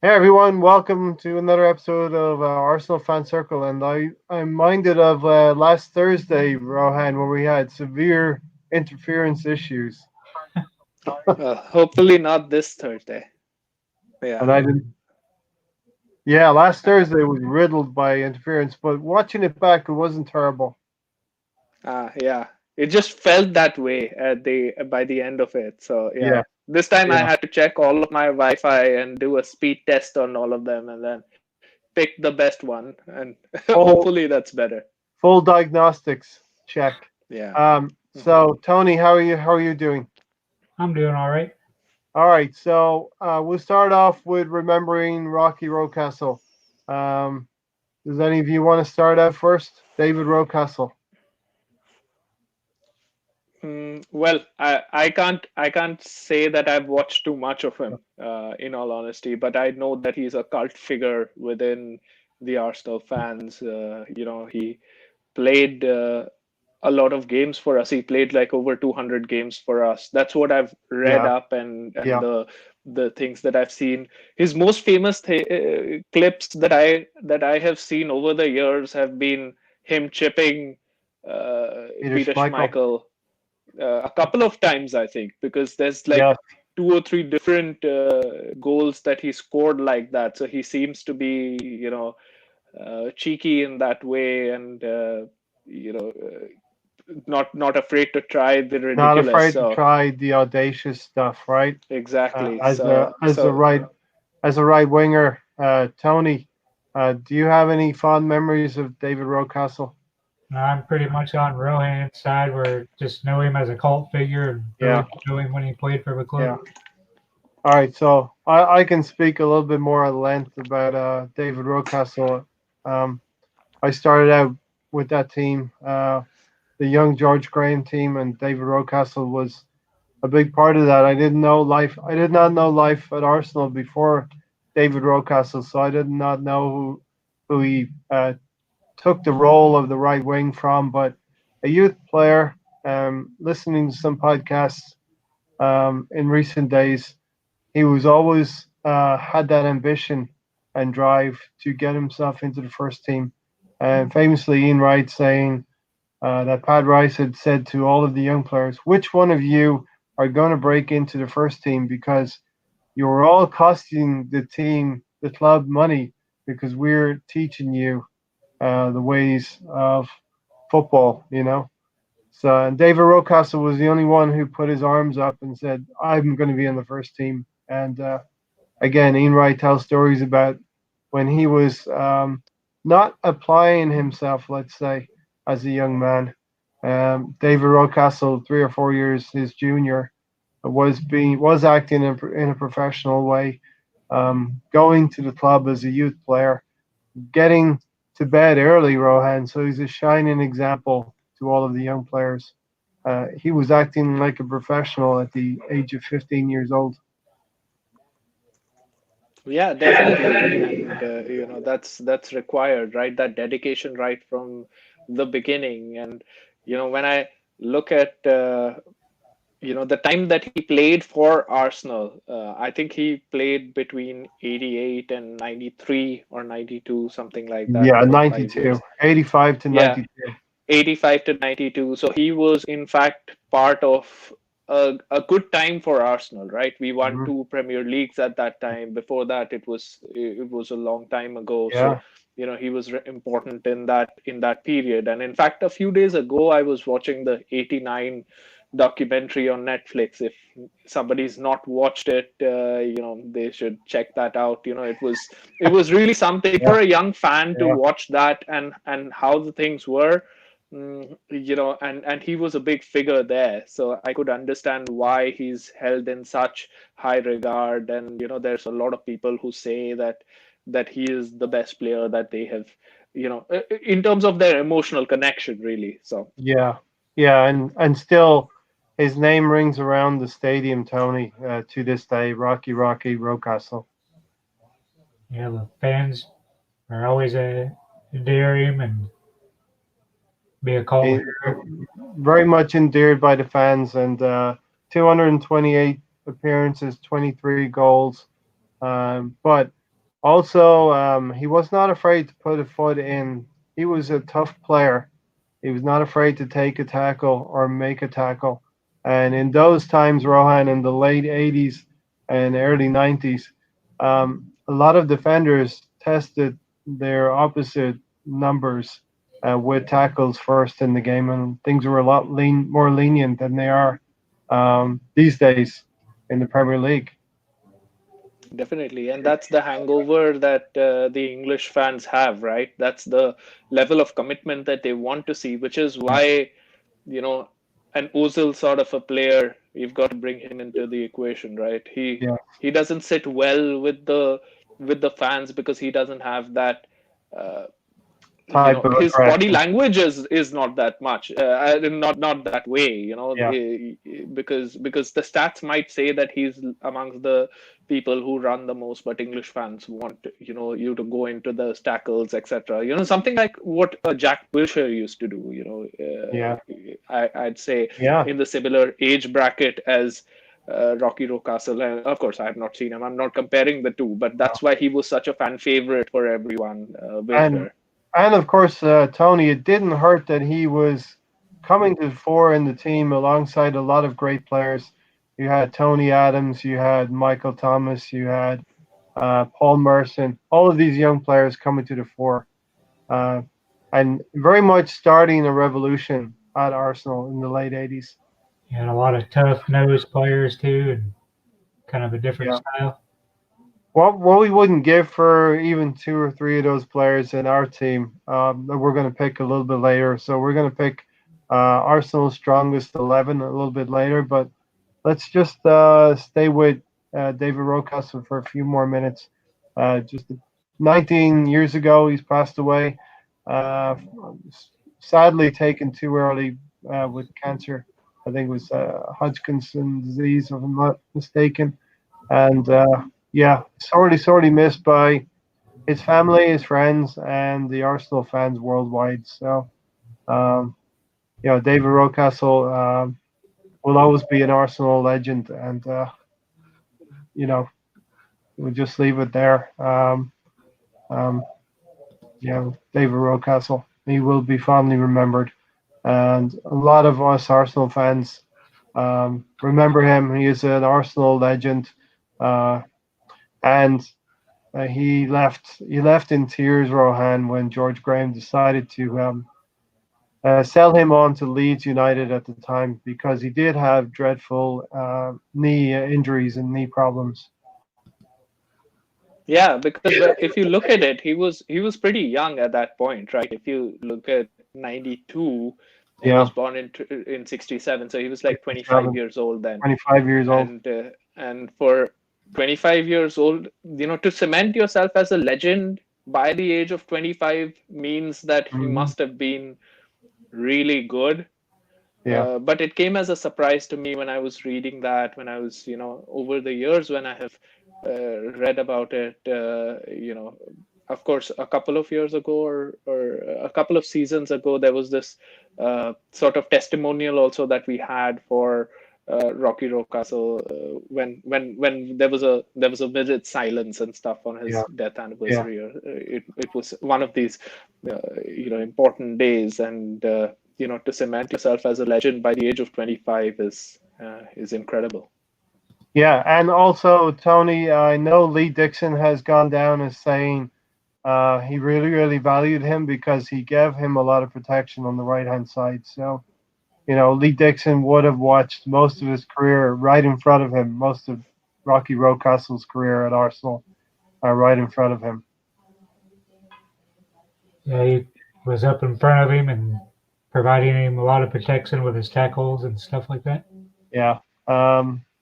Hey everyone, welcome to another episode of Arsenal Fan Circle. And I'm minded of last Thursday, Rohan, where we had severe interference issues. Hopefully not this Thursday. Yeah. And I didn't, yeah, last Thursday was riddled by interference, but watching it back, it wasn't terrible. Yeah. It just felt that way at the by the end of it. So Yeah, yeah. This time I yeah. had to check all of my Wi-Fi and do a speed test on all of them and then pick the best one and Full, hopefully that's better. full diagnostics check. Yeah. Hmm. So Tony, how are you doing? I'm doing all right. All right, so we'll start off with remembering Rocky Rocastle. Um, does any of you want to start out first? David Rocastle. Well, I can't say that I've watched too much of him, in all honesty, but I know that he's a cult figure within the Arsenal fans. He played a lot of games for us. He played like over 200 games for us. That's what I've read Yeah, up and yeah. the things that I've seen. His most famous clips that I have seen over the years have been him chipping Peter Peter Schmeichel. Schmeichel a couple of times, I think, because there's like Yes, two or three different goals that he scored like that. So he seems to be, cheeky in that way, and not afraid to try the not ridiculous. afraid to So try the audacious stuff, right? exactly. As a So as a so right as a right winger, Tony, do you have any fond memories of David Rocastle? I'm pretty much on Rohan's side, where just know him as a cult figure and Yeah, really know him when he played for the club. yeah. All right, so I can speak a little bit more at length about David Rocastle. Um, I started out with that team, the young George Graham team, and David Rocastle was a big part of that. I didn't know life. I did not know life at Arsenal before David Rocastle, so I did not know who he took the role of the right wing from. But a youth player, listening to some podcasts in recent days, he was always had that ambition and drive to get himself into the first team. And famously, Ian Wright saying that Pat Rice had said to all of the young players, which one of you are going to break into the first team because you're all costing the team, the club money because we're teaching you the ways of football, you know. So and David Rocastle was the only one who put his arms up and said, "I'm going to be in the first team." And again, Ian Wright tells stories about when he was not applying himself, let's say, as a young man. David Rocastle, 3 or 4 years his junior, was acting in a professional way, going to the club as a youth player, getting to bed early, Rohan. So he's a shining example to all of the young players. He was acting like a professional at the age of 15 years old. yeah, definitely, and that's required, right? That dedication right from the beginning, and when I look at the time that he played for Arsenal, I think he played between 88 and 93 or 92, something like that, Yeah, for 5 years. 92, 85 to Yeah, 92. 85 to 92. So he was, in fact, part of a good time for Arsenal, right? We won Hmm. two Premier Leagues at that time. Before that, it was a long time ago. So, Yeah, he was important in that period. And in fact, a few days ago, I was watching the '89 documentary on Netflix. If somebody's not watched it, they should check that out. It was really something yeah, for a young fan to yeah. watch that and how the things were. And he was a big figure there, so I could understand why he's held in such high regard. And there's a lot of people who say that he is the best player that they have, in terms of their emotional connection, really. So Yeah, yeah, and still, his name rings around the stadium, Tony, to this day. Rocky Rocastle. Yeah, the fans are always adore him and be a cult He, hero. very much endeared by the fans, and 228 appearances, 23 goals. But Also, he was not afraid to put a foot in. He was a tough player. He was not afraid to take a tackle or make a tackle. And in those times, Rohan, in the late 80s and early 90s, a lot of defenders tested their opposite numbers with tackles first in the game, and things were a lot more lenient than they are these days in the Premier League. Definitely, and that's the hangover that the English fans have, right? That's the level of commitment that they want to see, which is Yeah, why, you know, an Ozil sort of a player, you've got to bring him into the equation, right? yeah, He doesn't sit well with the fans because he doesn't have that uh, type of his body aggression. language is not that much not that way, Yeah, because the stats might say that he's amongst the people who run the most, but English fans want you to go into the tackles, etc. Something like what Jack Wilshere used to do. yeah, I'd say yeah. in the similar age bracket as Rocky Rocastle. And of course, I have not seen him. I'm not comparing the two, but No. that's why he was such a fan favorite for everyone, And Wilshere. and of course, Tony, it didn't hurt that he was coming to the fore in the team alongside a lot of great players. You had Tony Adams, you had Michael Thomas, you had Paul Merson, all of these young players coming to the fore, uh, and very much starting a revolution at Arsenal in the late 80s. And a lot of tough nosed players too, and kind of a different Yeah. style. What we wouldn't give for even two or three of those players in our team that we're going to pick a little bit later. So we're going to pick Arsenal's strongest 11 a little bit later. But let's just stay with David Rocastle for a few more minutes. Just 19 years ago, he's passed away. Uh, Sadly, taken too early with cancer. I think it was Hodgkinson disease, if I'm not mistaken. And yeah, sorely missed by his family, his friends, and the Arsenal fans worldwide. So, um, David Rocastle will always be an Arsenal legend, and you know, we'll just leave it there. Um, David Rocastle, he will be fondly remembered, and a lot of us Arsenal fans remember him. He is an Arsenal legend, uh, and he left in tears, Rohan, when George Graham decided to sell him on to Leeds United at the time because he did have dreadful knee injuries and knee problems. Yeah, because if you look at it, he was pretty young at that point, right? If you look at 92, he Yeah, was born in 67, so he was like 25 67, years old then. 25 years old. And for 25 years old, to cement yourself as a legend by the age of 25 means that he Hmm. must have been really good. Yeah, But it came as a surprise to me when I was reading that, when I was, over the years when I have read about it, of course, a couple of years ago or a couple of seasons ago, there was this sort of testimonial also that we had for Rocky Rocastle when there was a minute silence and stuff on yeah, his death yeah, anniversary. It was one of these important days, and to cement yourself as a legend by the age of 25 is incredible. yeah. And also, Tony, I know Lee Dixon has gone down as saying he really, really valued him because he gave him a lot of protection on the right hand side. So, Lee Dixon would have watched most of his career right in front of him, most of Rocky Rocastle's career at Arsenal right in front of him. Yeah, he was up in front of him and providing him a lot of protection with his tackles and stuff like that. Yeah.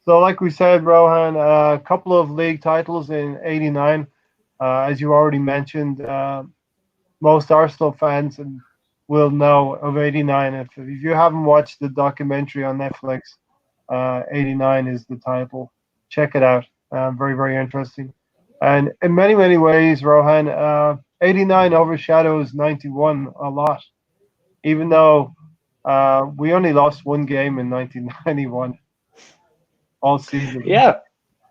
So, like we said, Rohan, a couple of league titles in '89. As you already mentioned, most Arsenal fans will know of '89. If you haven't watched the documentary on Netflix, '89 is the title. Check it out. Very, very interesting. And in many, many ways, Rohan, '89 overshadows '91 a lot, even though we only lost one game in 1991 all season. Yeah,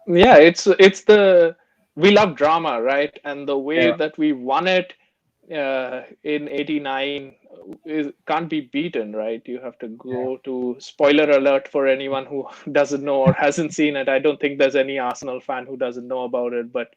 yeah, it's the we love drama, right? And the way Yeah, that we won it in '89 can't be beaten, right? You have to yeah. go to spoiler alert for anyone who doesn't know or hasn't seen it. I don't think there's any Arsenal fan who doesn't know about it, but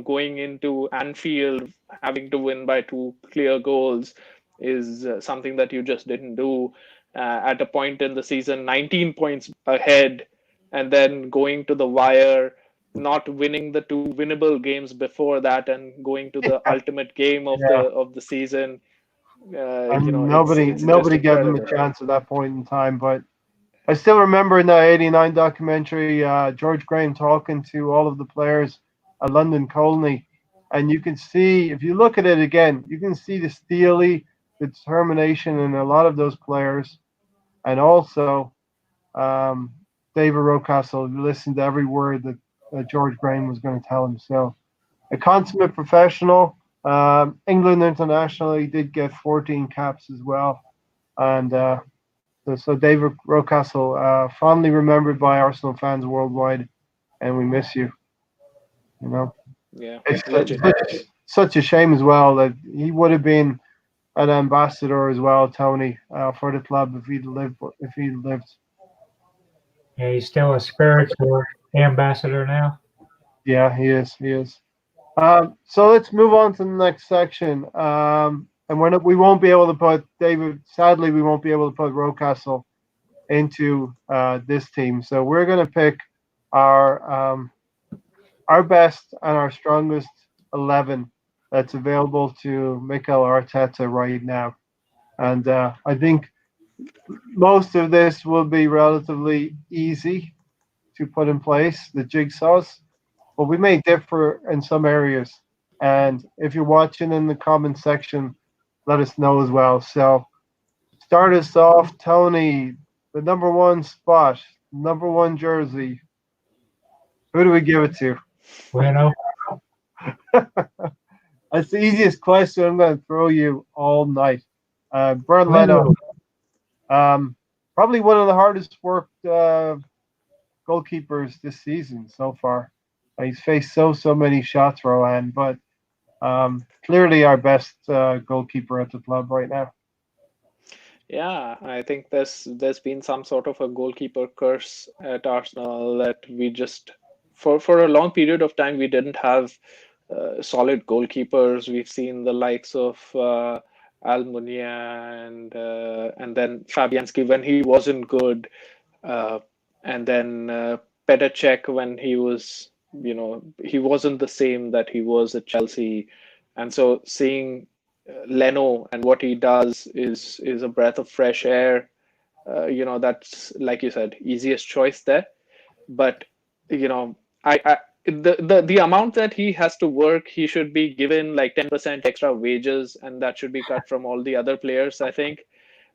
going into Anfield, having to win by two clear goals is something that you just didn't do at a point in the season, 19 points ahead, and then going to the wire, not winning the two winnable games before that, and going to the ultimate game of Yeah. the season. And It's just nobody gave them a incredible. chance at that point in time. But I still remember in that '89 documentary, George Graham talking to all of the players at London Colney, and you can see if you look at it again, you can see the steely, the determination in a lot of those players, and also um, David Rocastle listened to every word that George Graham was going to tell him. So a consummate professional. England international, he did get 14 caps as well, and so David Rocastle, fondly remembered by Arsenal fans worldwide, and we miss you. You know, Yeah, it's legend. such a shame as well that he would have been an ambassador as well, Tony, for the club if he'd lived. If he'd lived, Yeah, he's still a spiritual ambassador now. yeah, he is. He is. So let's move on to the next section. And we won't be able to put David. Sadly, we won't be able to put Rocastle into this team. So we're going to pick our our best and our strongest 11 that's available to Mikel Arteta right now. And I think most of this will be relatively easy to put in place, the jigsaws, but we may differ in some areas. And if you're watching in the comment section, let us know as well. So start us off, Tony, the number one spot, number one jersey. Who do we give it to? Bueno, That's the easiest question I'm going to throw you all night. Bernd Leno, bueno. probably one of the hardest worked goalkeepers this season so far. He's faced so many shots, Rohan, but clearly our best goalkeeper at the club right now. Yeah, I think there's been some sort of a goalkeeper curse at Arsenal that we just for a long period of time we didn't have solid goalkeepers. We've seen the likes of Almunia and then Fabianski when he wasn't good, uh, and then Petacek when he wasn't the same that he was at Chelsea, and so seeing Leno and what he does is a breath of fresh air. That's like you said, easiest choice there. But I the amount that he has to work, he should be given like 10% extra wages, and that should be cut from all the other players, I think.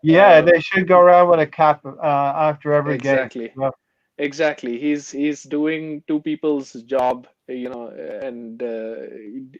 Yeah, Uh, they should go around with a cap after every game. exactly. Well, Exactly. He's doing two people's job, and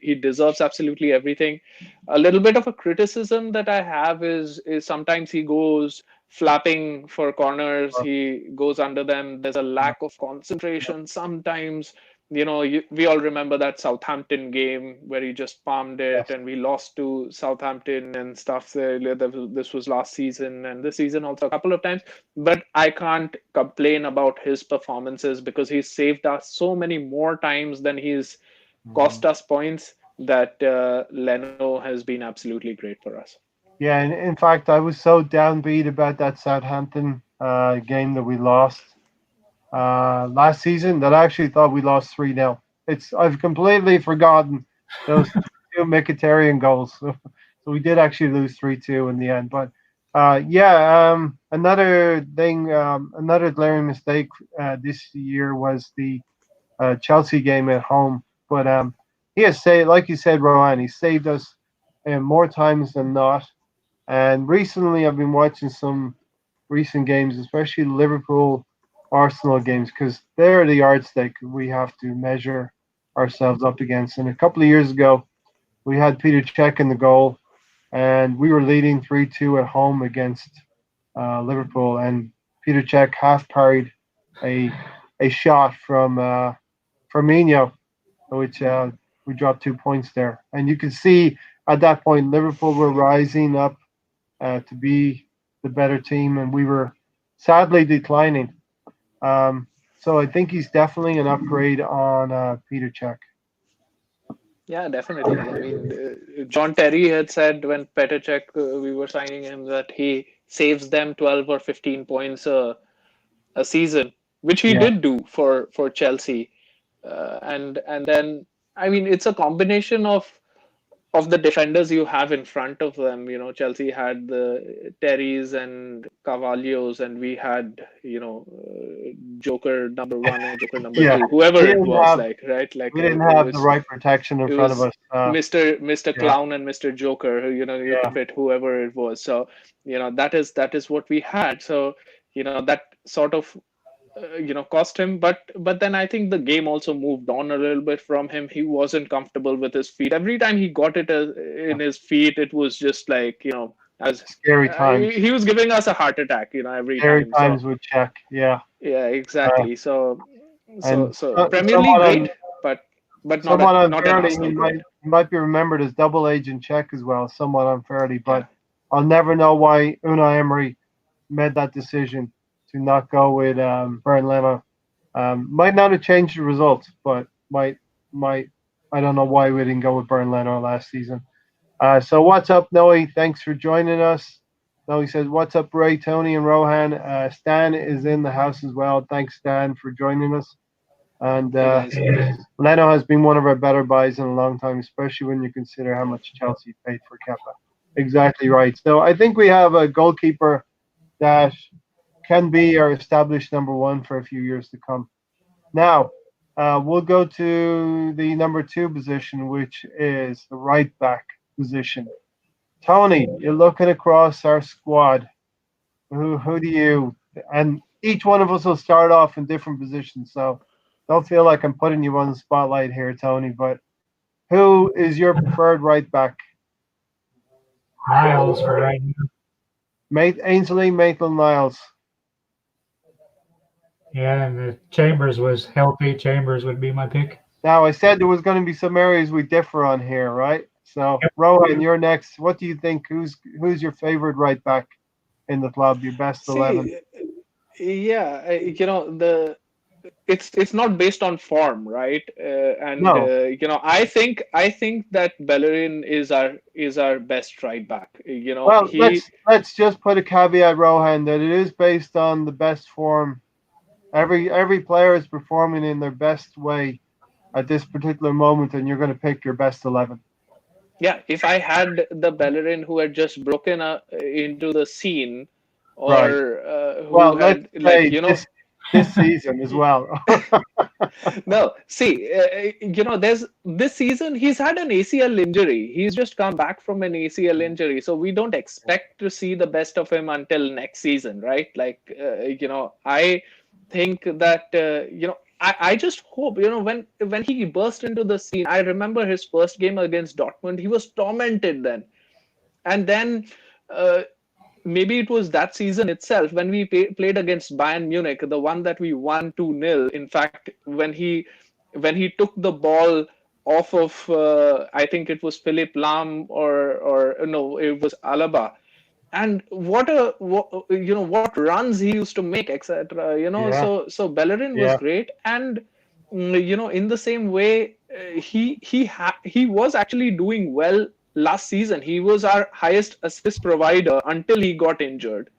he deserves absolutely everything. A little bit of a criticism that I have is sometimes he goes flapping for corners, he goes under them. There's a lack of concentration sometimes. We all remember that Southampton game where he just palmed it, yes. and we lost to Southampton and stuff. This was last season and this season also a couple of times, but I can't complain about his performances because he's saved us so many more times than he's Mhm. cost us points that Leno has been absolutely great for us. Yeah, and in fact, I was so downbeat about that Southampton game that we lost last season that I actually thought we lost 3-0. I've completely forgotten those two Mkhitaryan goals. So we did actually lose 3-2 in the end. But yeah, another thing, another glaring mistake this year was the Chelsea game at home. But he has saved, like you said, Rohan, he saved us more times than not. And recently, I've been watching some recent games, especially Liverpool Arsenal games, because they're the yardstick we have to measure ourselves up against. And a couple of years ago, we had Peter Cech in the goal, and we were leading 3-2 at home against Liverpool. And Peter Cech half parried a, a shot from Firmino, which we dropped 2 points there. And you can see at that point Liverpool were rising up to be the better team, and we were sadly declining. So I think he's definitely an upgrade on Peter Cech. Yeah, definitely. I mean, John Terry had said when Petr Cech, we were signing him, that he saves them 12 or 15 points a season, which he Yeah, did do for Chelsea. And then, I mean, it's a combination of the defenders you have in front of them. You know, Chelsea had the Terrys and Carvalhos, and we had, Joker number one and Joker number yeah. two, whoever We it didn't was, have like, right? Like, we didn't have the right protection in it front of was us. Mr. Yeah, Clown and Mr. Joker, who, you yeah. could fit whoever it was. So, that is what we had. So, that sort of cost him. But then I think the game also moved on a little bit from him. He wasn't comfortable with his feet. Every time he got it in his feet, it was just like, as Scary times. he was giving us a heart attack, every Scary time. So times with Czech. Yeah. yeah, Uh, exactly. So so and so Premier League someone great, on but somewhat not an unfairly, Arsenal great. he might be remembered as double agent Czech as well, somewhat unfairly. Yeah. But I'll never know why Unai Emery made that decision to not go with Bernd Leno. Might not have changed the results, but might I don't know why we didn't go with Bernd Leno last season. So what's up, Noe? Thanks for joining us. Noe says, "What's up, Ray, Tony, and Rohan?" Stan is in the house as well. Thanks, Stan, for joining us. And Hey guys. Leno has been one of our better buys in a long time, especially when you consider how much Chelsea paid for Kepa. Exactly right. So I think we have a goalkeeper that can be our established number one for a few years to come. Now, we'll go to the number two position, which is the right back position. Tony, you're looking across our squad. Who do you? And each one of us will start off in different positions. So don't feel like I'm putting you on the spotlight here, Tony. But who is your preferred right back? Niles for right now. Ainsley Maitland-Niles. Yeah, and the Chambers was healthy. Chambers would be my pick. Now I said there was going to be some areas we differ on here, right? So Yep. Rohan, you're next. What do you think? Who's your favorite right back in the club? Your best 11? See, yeah, the it's not based on form, right? And No. I think that Bellerin is our best right back. Well, He let's just put a caveat, Rohan, that it is based on the best form. Every player is performing in their best way at this particular moment, and you're going to pick your best 11. Yeah, if I had the Bellerin who had just broken into the scene, Right. or Well, who let's had, like, say this season as well. no, see, there's this season he's had an ACL injury. He's just come back from an ACL injury, so we don't expect to see the best of him until next season, right? Like, I think that I just hope, when he burst into the scene. I remember his first game against Dortmund. He was tormented then, and then. Maybe it was that season itself when we played against Bayern Munich, the one that we won 2-0. In fact, when he took the ball off of, I think it was Philip Lahm, or no, it was Alaba, and what runs he used to make, etc. Yeah, So Bellerin was yeah. great. And in the same way, he was actually doing well last season. He was our highest assist provider until he got injured.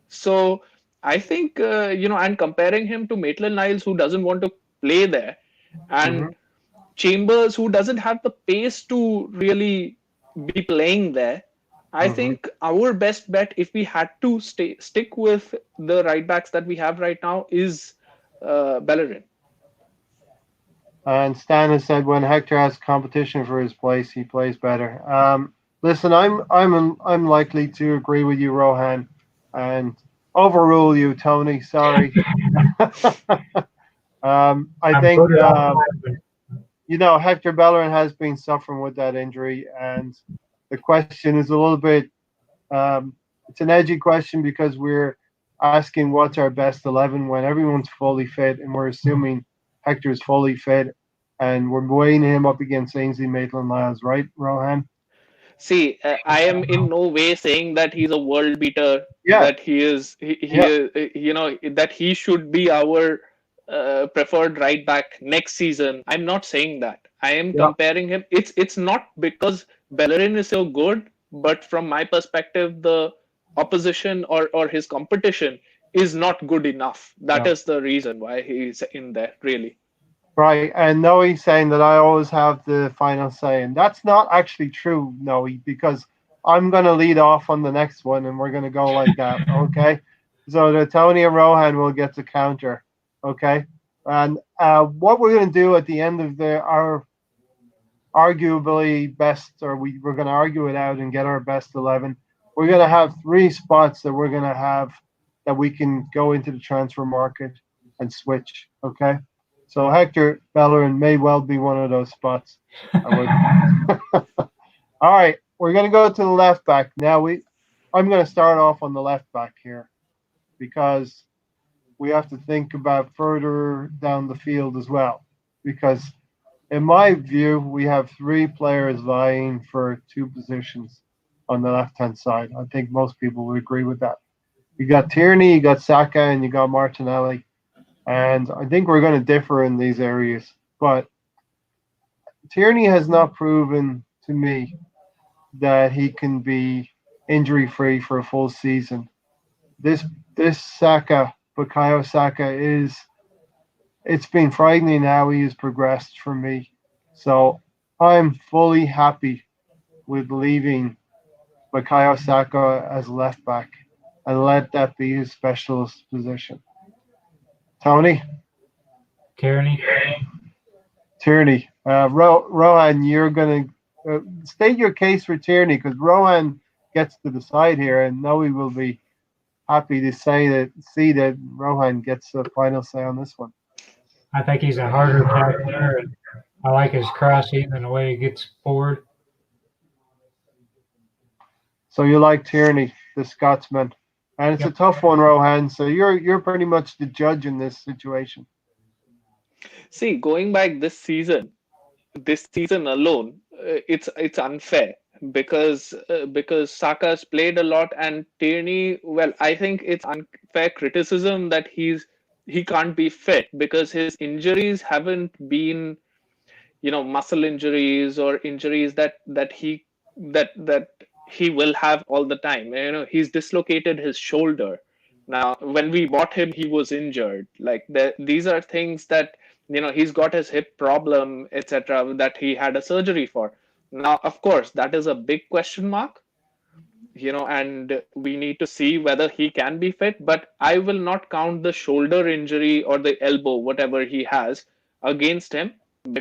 So I think, and comparing him to Maitland Niles, who doesn't want to play there, Hmm. and Chambers, who doesn't have the pace to really be playing there. I Hmm. think our best bet, if we had to stick with the right backs that we have right now, is Bellerin. And Stan has said when Hector has competition for his place, he plays better. Listen, I'm likely to agree with you, Rohan, and overrule you, Tony. Sorry. I I'm think put it on mine, Hector Bellerin has been suffering with that injury, and the question is a little bit. It's an edgy question because we're asking what's our best 11 when everyone's fully fit, and we're assuming Hector's fully fit. and we're weighing him up against Ainsley Maitland-Niles, right, Rohan? See, I am in no way saying that he's a world beater, Yeah, that he yeah, is, that he should be our preferred right back next season. I'm not saying that. I am yeah. comparing him. It's not because Bellerin is so good, but from my perspective, the opposition or his competition is not good enough. That No. is the reason why he's in there, really. Right, and Noe saying that I always have the final say, and that's not actually true, Noe, because I'm going to lead off on the next one, and we're going to go like that, okay? So the Tony and Rohan will get to counter, okay? And what we're going to do at the end of our arguably best, or we're going to argue it out and get our best 11. We're going to have three spots that we're going to have that we can go into the transfer market and switch. Okay. So Hector Bellerin may well be one of those spots. I would. All right. We're going to go to the left back. Now I'm going to start off on the left back here because we have to think about further down the field as well. Because in my view, we have three players vying for two positions on the left hand side. I think most people would agree with that. You got Tierney, you got Saka, and you got Martinelli. And I think we're going to differ in these areas. But Tierney has not proven to me that he can be injury free for a full season. This this Saka, Bukayo Saka, it's been frightening how he has progressed for me. So I'm fully happy with leaving Bukayo Saka as left back and let that be his specialist position. Tony, Tierney. Tierney, Rohan, you're going to state your case for Tierney because Rohan gets to decide here, and Noe will be happy to see that Rohan gets the final say on this one. I think he's a harder tackler, and I like his crossing and the way he gets forward. So you like Tierney, the Scotsman, and it's a Yep. tough one, Rohan. So you're pretty much the judge in this situation. See, going back this season alone, it's unfair because Saka's played a lot and Tierney. Well, I think it's unfair criticism that he can't be fit because his injuries haven't been muscle injuries or injuries that he will have all the time. He's dislocated his shoulder. Now when we bought him he was injured. Like these are things that he's got his hip problem, etc., that he had a surgery for. Now of course that is a big question mark, and we need to see whether he can be fit, but I will not count the shoulder injury or the elbow, whatever he has, against him, No,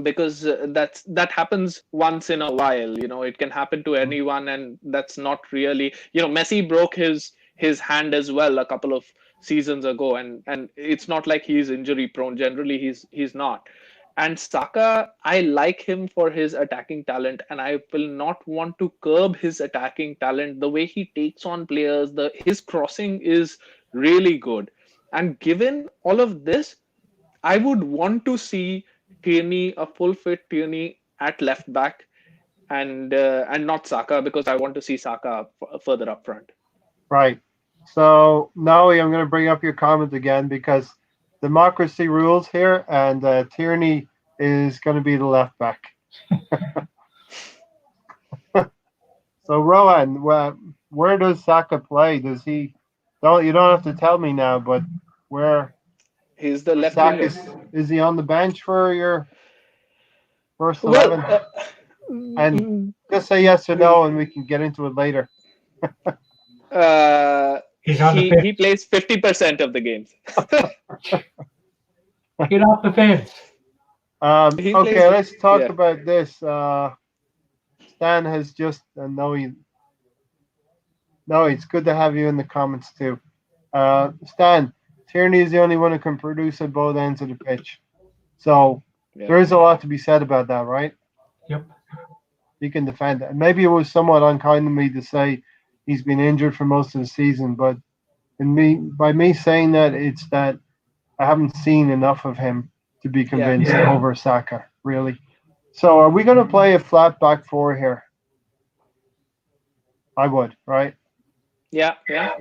because that happens once in a while. It can happen to anyone, and that's not really. Messi broke his hand as well a couple of seasons ago, and it's not like he's injury prone. Generally he's not. And Saka, I like him for his attacking talent, and I will not want to curb his attacking talent. The way he takes on players, the his crossing is really good. And given all of this, I would want to see Tierney, a full fit Tierney at left back, and not Saka, because I want to see Saka further up front. right. So now I'm going to bring up your comment again because democracy rules here, and Tierney is going to be the left back. So Rowan, where does Saka play? Does he? Don't you don't have to tell me now, but where He's the left Saka winger. is he on the bench for your first Well, 11? And just say yes or no, and we can get into it later. He's on the fence. he plays 50% of the games. Get off the fence. He Okay, plays, let's talk yeah. about this. Stan has just no, it's good to have you in the comments too. Stan, Tierney is the only one who can produce at both ends of the pitch. So Yeah. there is a lot to be said about that, right? Yep. He can defend it. Maybe it was somewhat unkind of me to say he's been injured for most of the season, but by me saying that, it's that I haven't seen enough of him to be Yeah, convinced over Saka, really. So are we going to play a flat back four here? I would, right? yeah, yeah.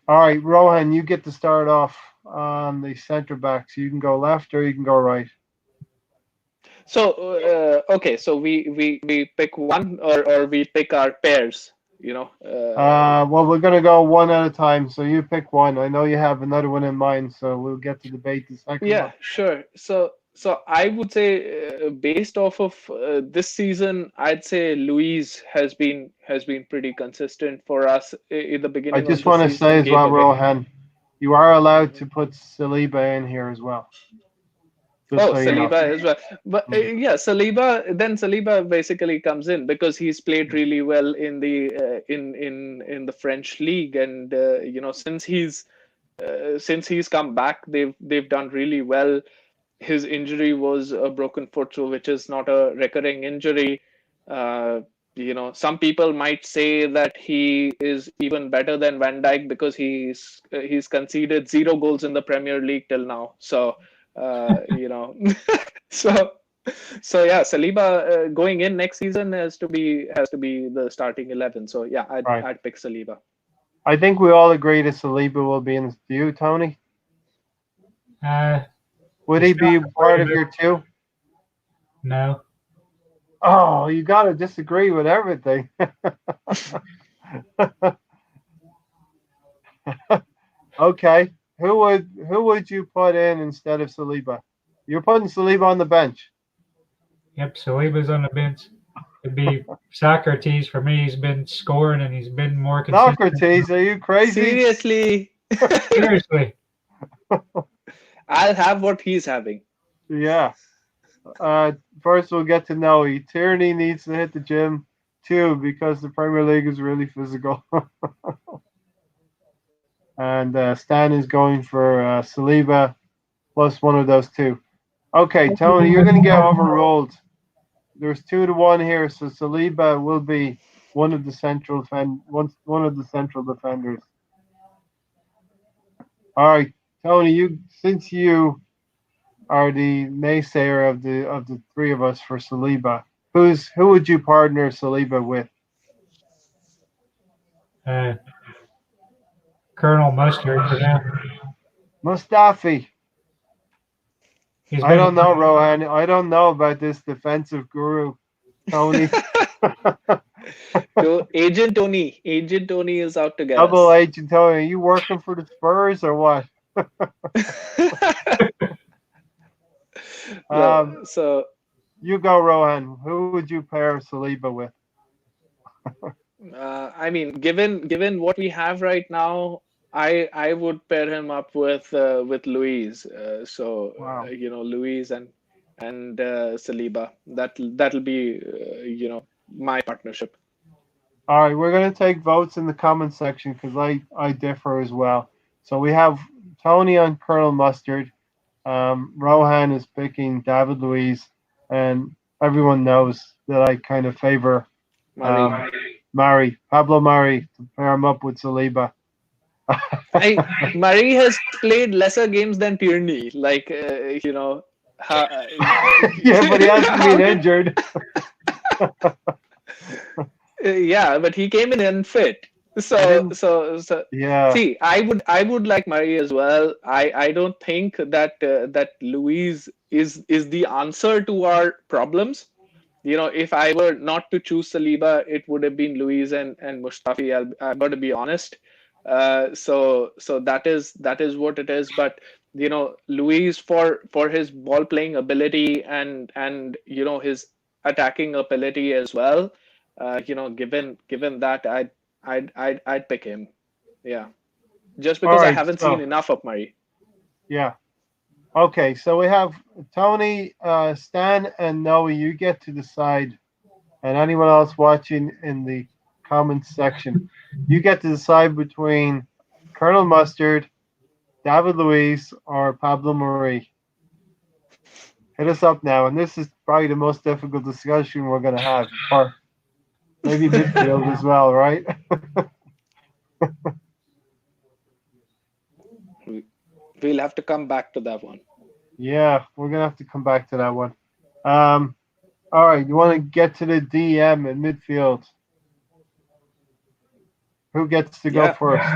All right, Rohan, you get to start off on the centre backs. You can go left or you can go right. So okay, so we pick one, or we pick our pairs. You know. Well, we're going to go one at a time. So you pick one. I know you have another one in mind, so we'll get to debate the second one. Yeah, sure. So I would say, based off of this season, I'd say Luis has been pretty consistent for us in the I beginning of just the want to say season, as game well, away. Rohan, you are allowed to put Saliba in here as well, just Oh, so you know. Saliba as well. But Mm. yeah, Saliba basically comes in because he's played really well in the French league, and since he's come back, they've done really well. His injury was a broken foot, so which is not a recurring injury. Uh, some people might say that he is even better than Van Dijk because he's conceded 0 goals in the Premier League till now. So, so yeah, Saliba going in next season has to be the starting 11. So yeah, I'd Right. I'd pick Saliba. I think we all agree that Saliba will be in. Do you, Tony? Uh, Would he's he not be part of playing. your two? No. Oh, you got to disagree with everything. Okay. Who would you put in instead of Saliba? You're putting Saliba on the bench. Yep. Saliba's on the bench. It'd be Socrates for me. He's been scoring and he's been more consistent. Socrates, are you crazy? Seriously, Seriously. I'll have what he's having. Yeah. Uh, First, we'll get to Noe. Tierney needs to hit the gym too because the Premier League is really physical. And Stan is going for Saliba plus one of those two. Okay, Tony, you're going to get overruled. There's 2-1 here, so Saliba will be one of the central defenders. All right, Tony, since you are the naysayer of the three of us for Saliba, who would you partner Saliba with? Uh, Colonel Mustard for now. Mustafi. He's I been don't know, Rohan. I don't know about this defensive guru, Tony. To Agent Tony is out to get Double us. agent Tony. Are you working for the Spurs or what? No, Um, so you go, Rohan. Who would you pair Saliba with? I mean, given what we have right now, I would pair him up with Luis. Wow. Luis and Saliba. That'll be my partnership. All right, we're going to take votes in the comment section because I differ as well. So we have Tony on Colonel Mustard. Rohan is picking David Luiz, and everyone knows that I kind of favor Murray. Pablo Mari, to pair him up with Saliba. I Murray has played lesser games than Tierney. Like how, Yeah, but he hasn't been how injured. yeah, but he came in unfit. I So didn't. so so Yeah. see, I would like Murray as well. I don't think that Luis is the answer to our problems. If I were not to choose Saliba, it would have been Luis and Mustafi. I've got to be honest. So that is what it is. But Luis, for his ball playing ability and his attacking ability as well. Given that, I'd pick him. Yeah, just All because I right. haven't seen So enough of Murray. yeah. Okay. So we have Tony, Stan, and Noe. You get to decide, and anyone else watching in the comments section, you get to decide between Colonel Mustard, David Luiz, or Pablo Marie. Hit us up now, and this is probably the most difficult discussion we're going to have, or maybe midfield as well, right? We'll have to come back to that one. Yeah, we're gonna have to come back to that one. Um, all right, you want to get to the DM in midfield? Who gets to go Yeah, first?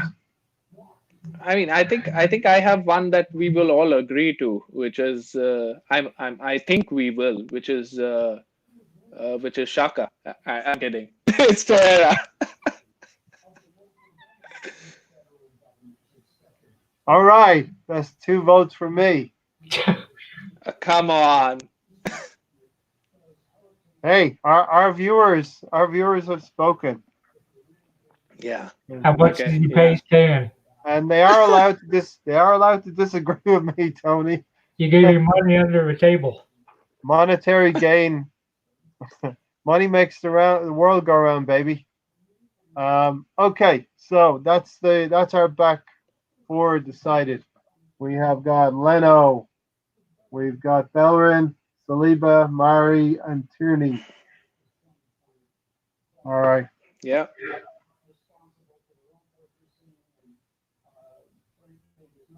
I mean, I think I have one that we will all agree to, which is I think we will, which is Shaka. I'm kidding. It's Torreira. All right, that's two votes for me. Come on. Hey, our viewers have spoken, Yeah. How much Okay. did you pay Yeah. Stan? and they are allowed to disagree with me, Tony. You gave him money under the table. Monetary gain, money makes the world go around, baby. Okay, so that's our back four decided. We have got Leno, we've got Bellerin, Saliba, Mari, and Tierney. All right, Yeah.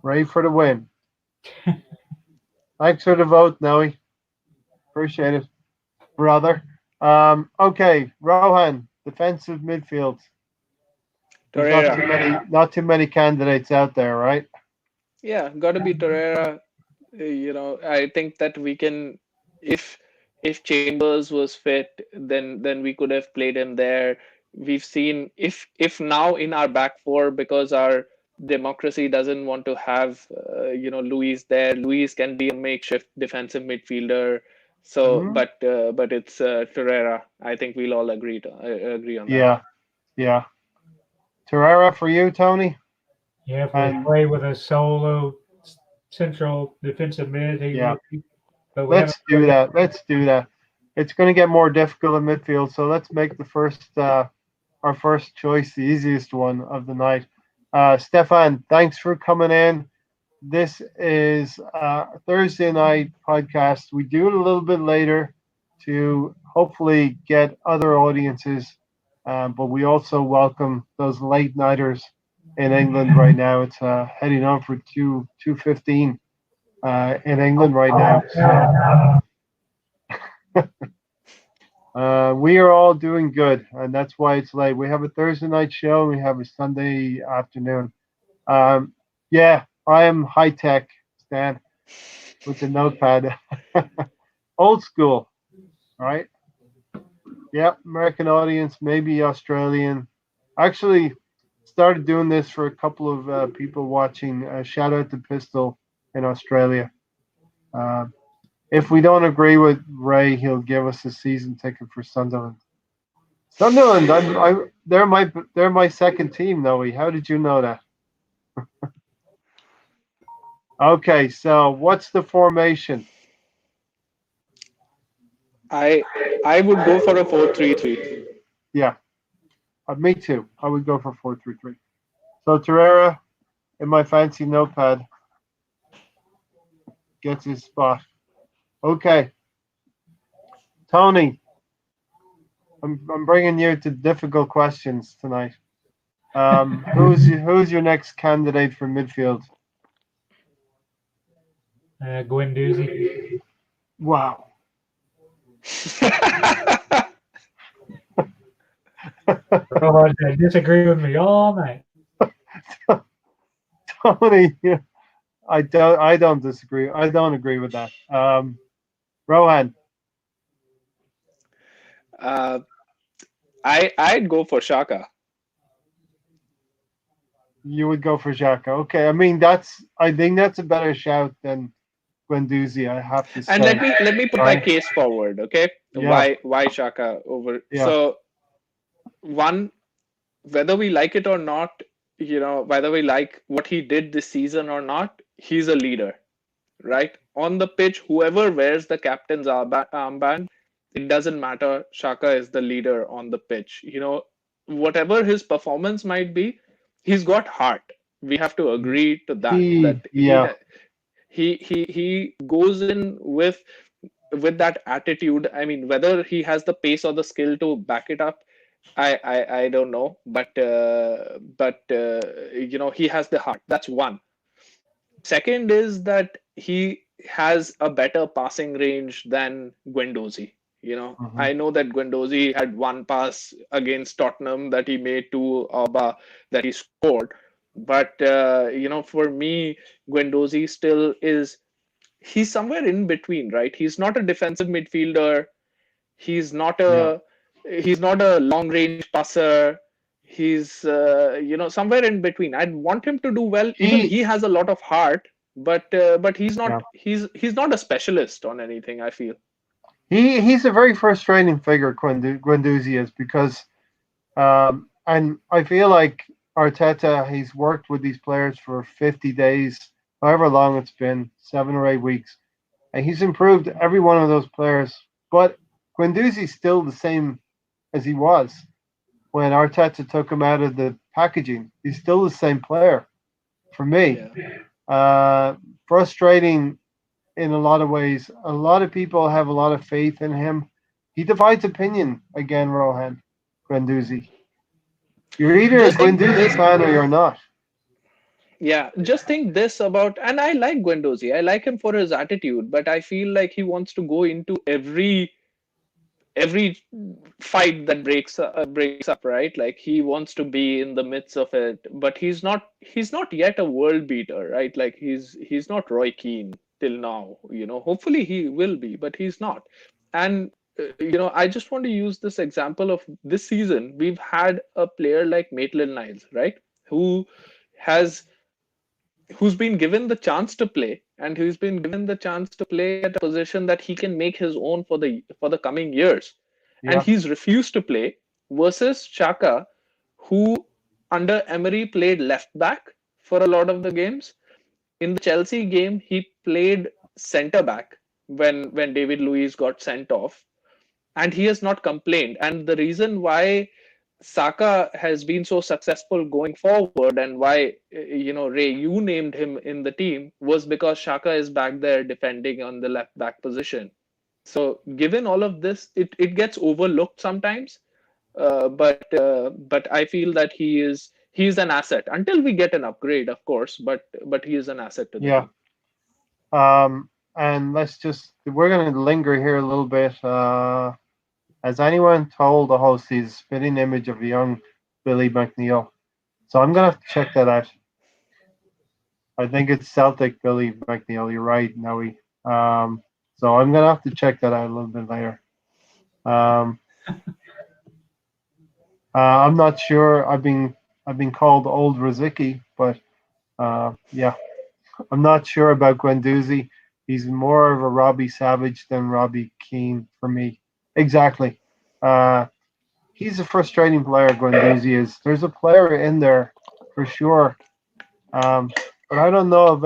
ready for the win. Thanks for the vote, Noe. Appreciate it, brother. Okay, Rohan, defensive midfield. There's Torreira. not too many candidates out there, right? Yeah. Got to be Torreira. I think that we can, if if Chambers was fit, then we could have played him there. We've seen if now in our back four, because our democracy doesn't want to have Luis there. Luis can be a makeshift defensive midfielder. So, Hmm. but it's Torreira. I think we'll all agree on that. Yeah, yeah. Torreira for you, Tony, Yeah, if we and play with a solo central defensive mid, he yeah. would be. But we haven't Let's do really. that. Let's do that. It's going to get more difficult in midfield, so let's make the first our first choice the easiest one of the night. Stefan, thanks for coming in. This is a Thursday night podcast. We do it a little bit later to hopefully get other audiences, but we also welcome those late nighters in England right now. It's heading on for 2:15 in England right now. So we are all doing good, and that's why it's late. We have a Thursday night show, and we have a Sunday afternoon. Um, yeah, I am high tech, Stan, with the notepad. Old school, right? Yep, American audience, maybe Australian. Actually, started doing this for a couple of people watching. Shout out to Pistol in Australia. Uh, if we don't agree with Ray, he'll give us a season ticket for Sunderland. Sunderland, they're my second team, Noe. How did you know that? Okay, so what's the formation? I I would go for a 4-3-3. Yeah, me too. I would go for 4-3-3. So Torreira in my fancy notepad gets his spot. Okay, Tony, I'm bringing you to difficult questions tonight. Who's your next candidate for midfield? Guendouzi. Wow, Rohan disagree with me all night. Tony, I don't disagree. I don't agree with that. Rohan, uh, I'd go for Shaka. you would go for Xhaka. Okay, I mean I think that's a better shout than Guendouzi. I have to And say, let me put my right? case forward, okay? Yeah, Why Shaka over? yeah. So one, whether we like it or not, whether we like what he did this season or not, he's a leader, right? On the pitch, whoever wears the captain's armband, it doesn't matter. Shaka is the leader on the pitch. Whatever his performance might be, he's got heart. We have to agree to that. That Yeah, he goes in with that attitude. I mean, whether he has the pace or the skill to back it up, I don't know. But he has the heart. That's one. Second is that has a better passing range than Guendouzi. Hmm. I know that Guendouzi had one pass against Tottenham that he made to Alba that he scored, but for me, Guendouzi still is. He's somewhere in between, right? He's not a defensive midfielder. He's not Yeah. a he's not a long range passer. He's somewhere in between. I'd want him to do well. Even He he has a lot of heart, but he's yeah. not he's not a specialist on anything, I feel. He's a very frustrating figure, Guendouzi is, because and I feel like Arteta, he's worked with these players for 50 days, however long it's been, 7 or 8 weeks, and he's improved every one of those players. But Guendouzi's still the same as he was when Arteta took him out of the packaging. He's still the same player for me. Yeah. Uh, Frustrating in a lot of ways. A lot of people have a lot of faith in him. He divides opinion again, Rohan Guendouzi. You're either a Just think Guendouzi this. fan or you're not. Yeah, just think this about, and I like Guendouzi. I like him for his attitude, but I feel like he wants to go into every fight that breaks up, right? Like he wants to be in the midst of it, but he's not yet a world beater, right? Like he's not Roy Keane till now. Hopefully he will be, but he's not. And I just want to use this example of this season. We've had a player like Maitland Niles, right? Who has who's been given the chance to play, and who's been given the chance to play at a position that he can make his own for the coming years, and Yeah, he's refused to play, versus Chaka, who under Emery played left back for a lot of the games. In the Chelsea game, he played centre back when David Luiz got sent off, and he has not complained. And the reason why Saka has been so successful going forward, and why Ray, you named him in the team, was because Shaka is back there defending on the left back position. So given all of this, it gets overlooked sometimes, but I feel that he's an asset until we get an upgrade, of course. But he is an asset to the yeah. team. And we're going to linger here a little bit. Has anyone told the host he's a spitting image of young Billy McNeil? So I'm going to have to check that out. I think it's Celtic Billy McNeil. You're right, Noe. So I'm going to have to check that out a little bit later. Um, I'm not sure. I've been called old Rozicki, but yeah, I'm not sure about Guendouzi. He's more of a Robbie Savage than Robbie Keane for me. Exactly. Uh, he's a frustrating player. Guendouzi is. There's a player in there for sure, but I don't know if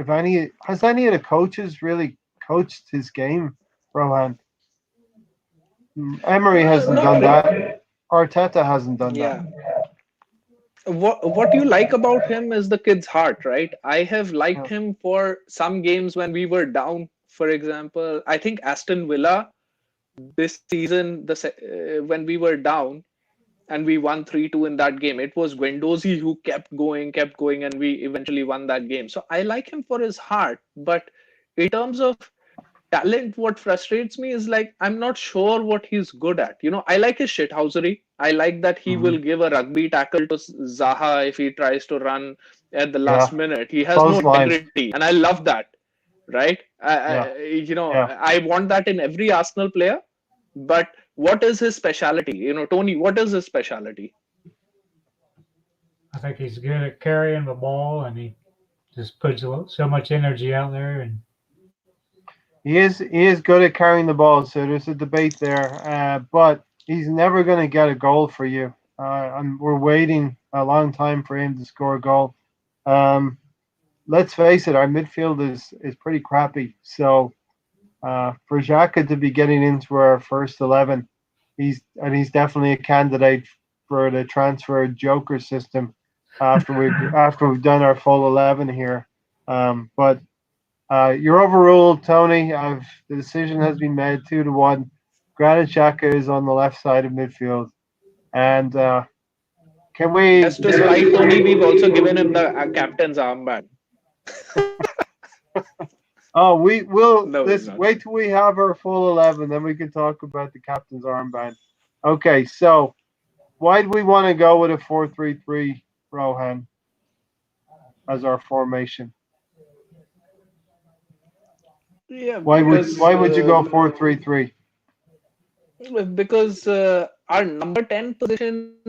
any has any of the coaches really coached his game. Rohan Emery hasn't Not done really. that. Arteta hasn't done that. Yeah. What you like about him is the kid's heart, right? I have liked Yeah. him for some games when we were down. For example, I think Aston Villa this season, when we were down and we won 3-2 in that game, it was Guendouzi who kept going, and we eventually won that game. So I like him for his heart, but in terms of talent, what frustrates me is, like, I'm not sure what he's good at. I like his shithousery. I like that he Hmm. will give a rugby tackle to Zaha if he tries to run at the last Yeah. minute. He has no Clotheslines. integrity, and I love that. Right? Yeah. Yeah. I want that in every Arsenal player. But what is his speciality? Tony, what is his speciality? I think he's good at carrying the ball, and he just puts so much energy out there. And He is good at carrying the ball, so there's a debate there. But he's never going to get a goal for you. We're waiting a long time for him to score a goal. Um, let's face it, our midfield is pretty crappy. So for Xhaka to be getting into our first 11, he's definitely a candidate for the transfer joker system after we've done our full 11 here. But you're overruled, Tony. The decision has been made 2-1. Granit Xhaka is on the left side of midfield, and can we? Just to spite Tony, we've also given him the captain's armband. Oh, we will. No, we've This not. wait till we have our full 11, then we can talk about the captain's armband. Okay, so why do we want to go with a 4-3-3, Rohan, as our formation? Yeah, Why would you go 4-3-3? because our number 10 position,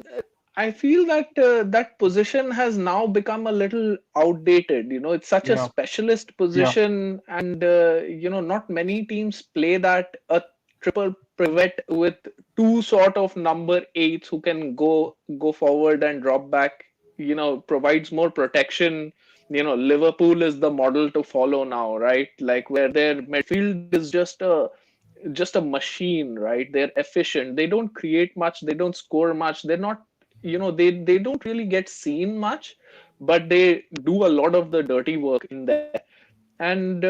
I feel that that position has now become a little outdated. It's such a Yeah, specialist yeah, position, and not many teams play that a triple pivot with two sort of number eights who can go forward and drop back. Provides more protection. Liverpool is the model to follow now, right? Like where their midfield is just a machine, right? They're efficient. They don't create much. They don't score much. They're not, they don't really get seen much, but they do a lot of the dirty work in there. And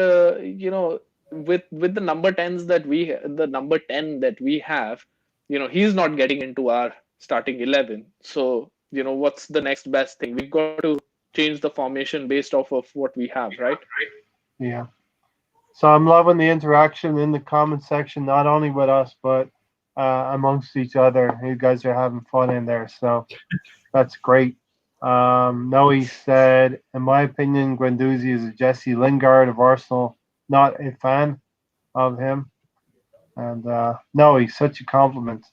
with the number 10s the number 10 that we have, he's not getting into our starting 11. So what's the next best thing? We've got to change the formation based off of what we have, right? yeah. So I'm loving the interaction in the comment section, not only with us, but amongst each other. You guys are having fun in there, so that's great. Noe said, in my opinion, Guendouzi is a Jesse Lingard of Arsenal, not a fan of him. And no, he's such a compliment.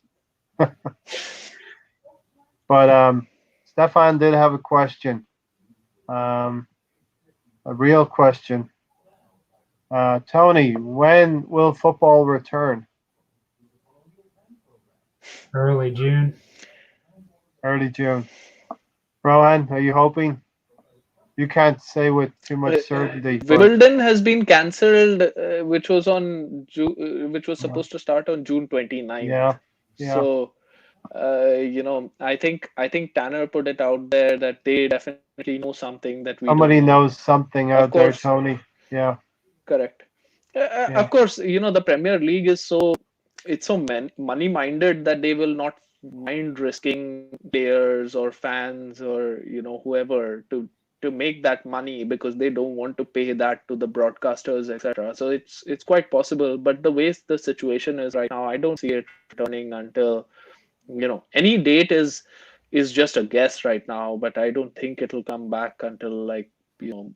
But Stefan did have a question, um, a real question. Tony, when will football return? Early June. Early June. Rohan, are you hoping? You can't say with too much certainty, but Wimbledon has been cancelled, which was uh, supposed to start on June 29th. yeah, yeah. So, I think Tanner put it out there that they definitely know something that we don't Somebody know. knows something Of out there, course, Tony. Yeah, correct. yeah. Of course, the Premier League is it's so money minded that they will not mind risking players or fans or whoever to make that money because they don't want to pay that to the broadcasters, etc. So it's quite possible, but the way the situation is right now, I don't see it returning until any date is just a guess right now, but I don't think it'll come back until like you know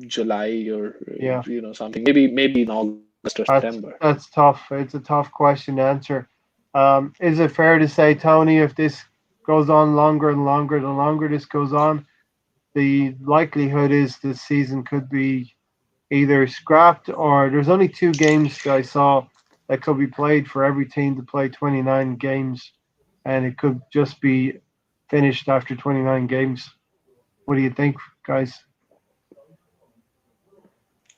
July or Yeah. something. Maybe in August or That's September. that's tough. It's a tough question to answer. Is it fair to say, Tony, if this goes on longer and longer, the longer this goes on, the likelihood is this season could be either scrapped or there's only two games that I saw that could be played for every team to play 29 games, and it could just be finished after 29 games. What do you think, guys?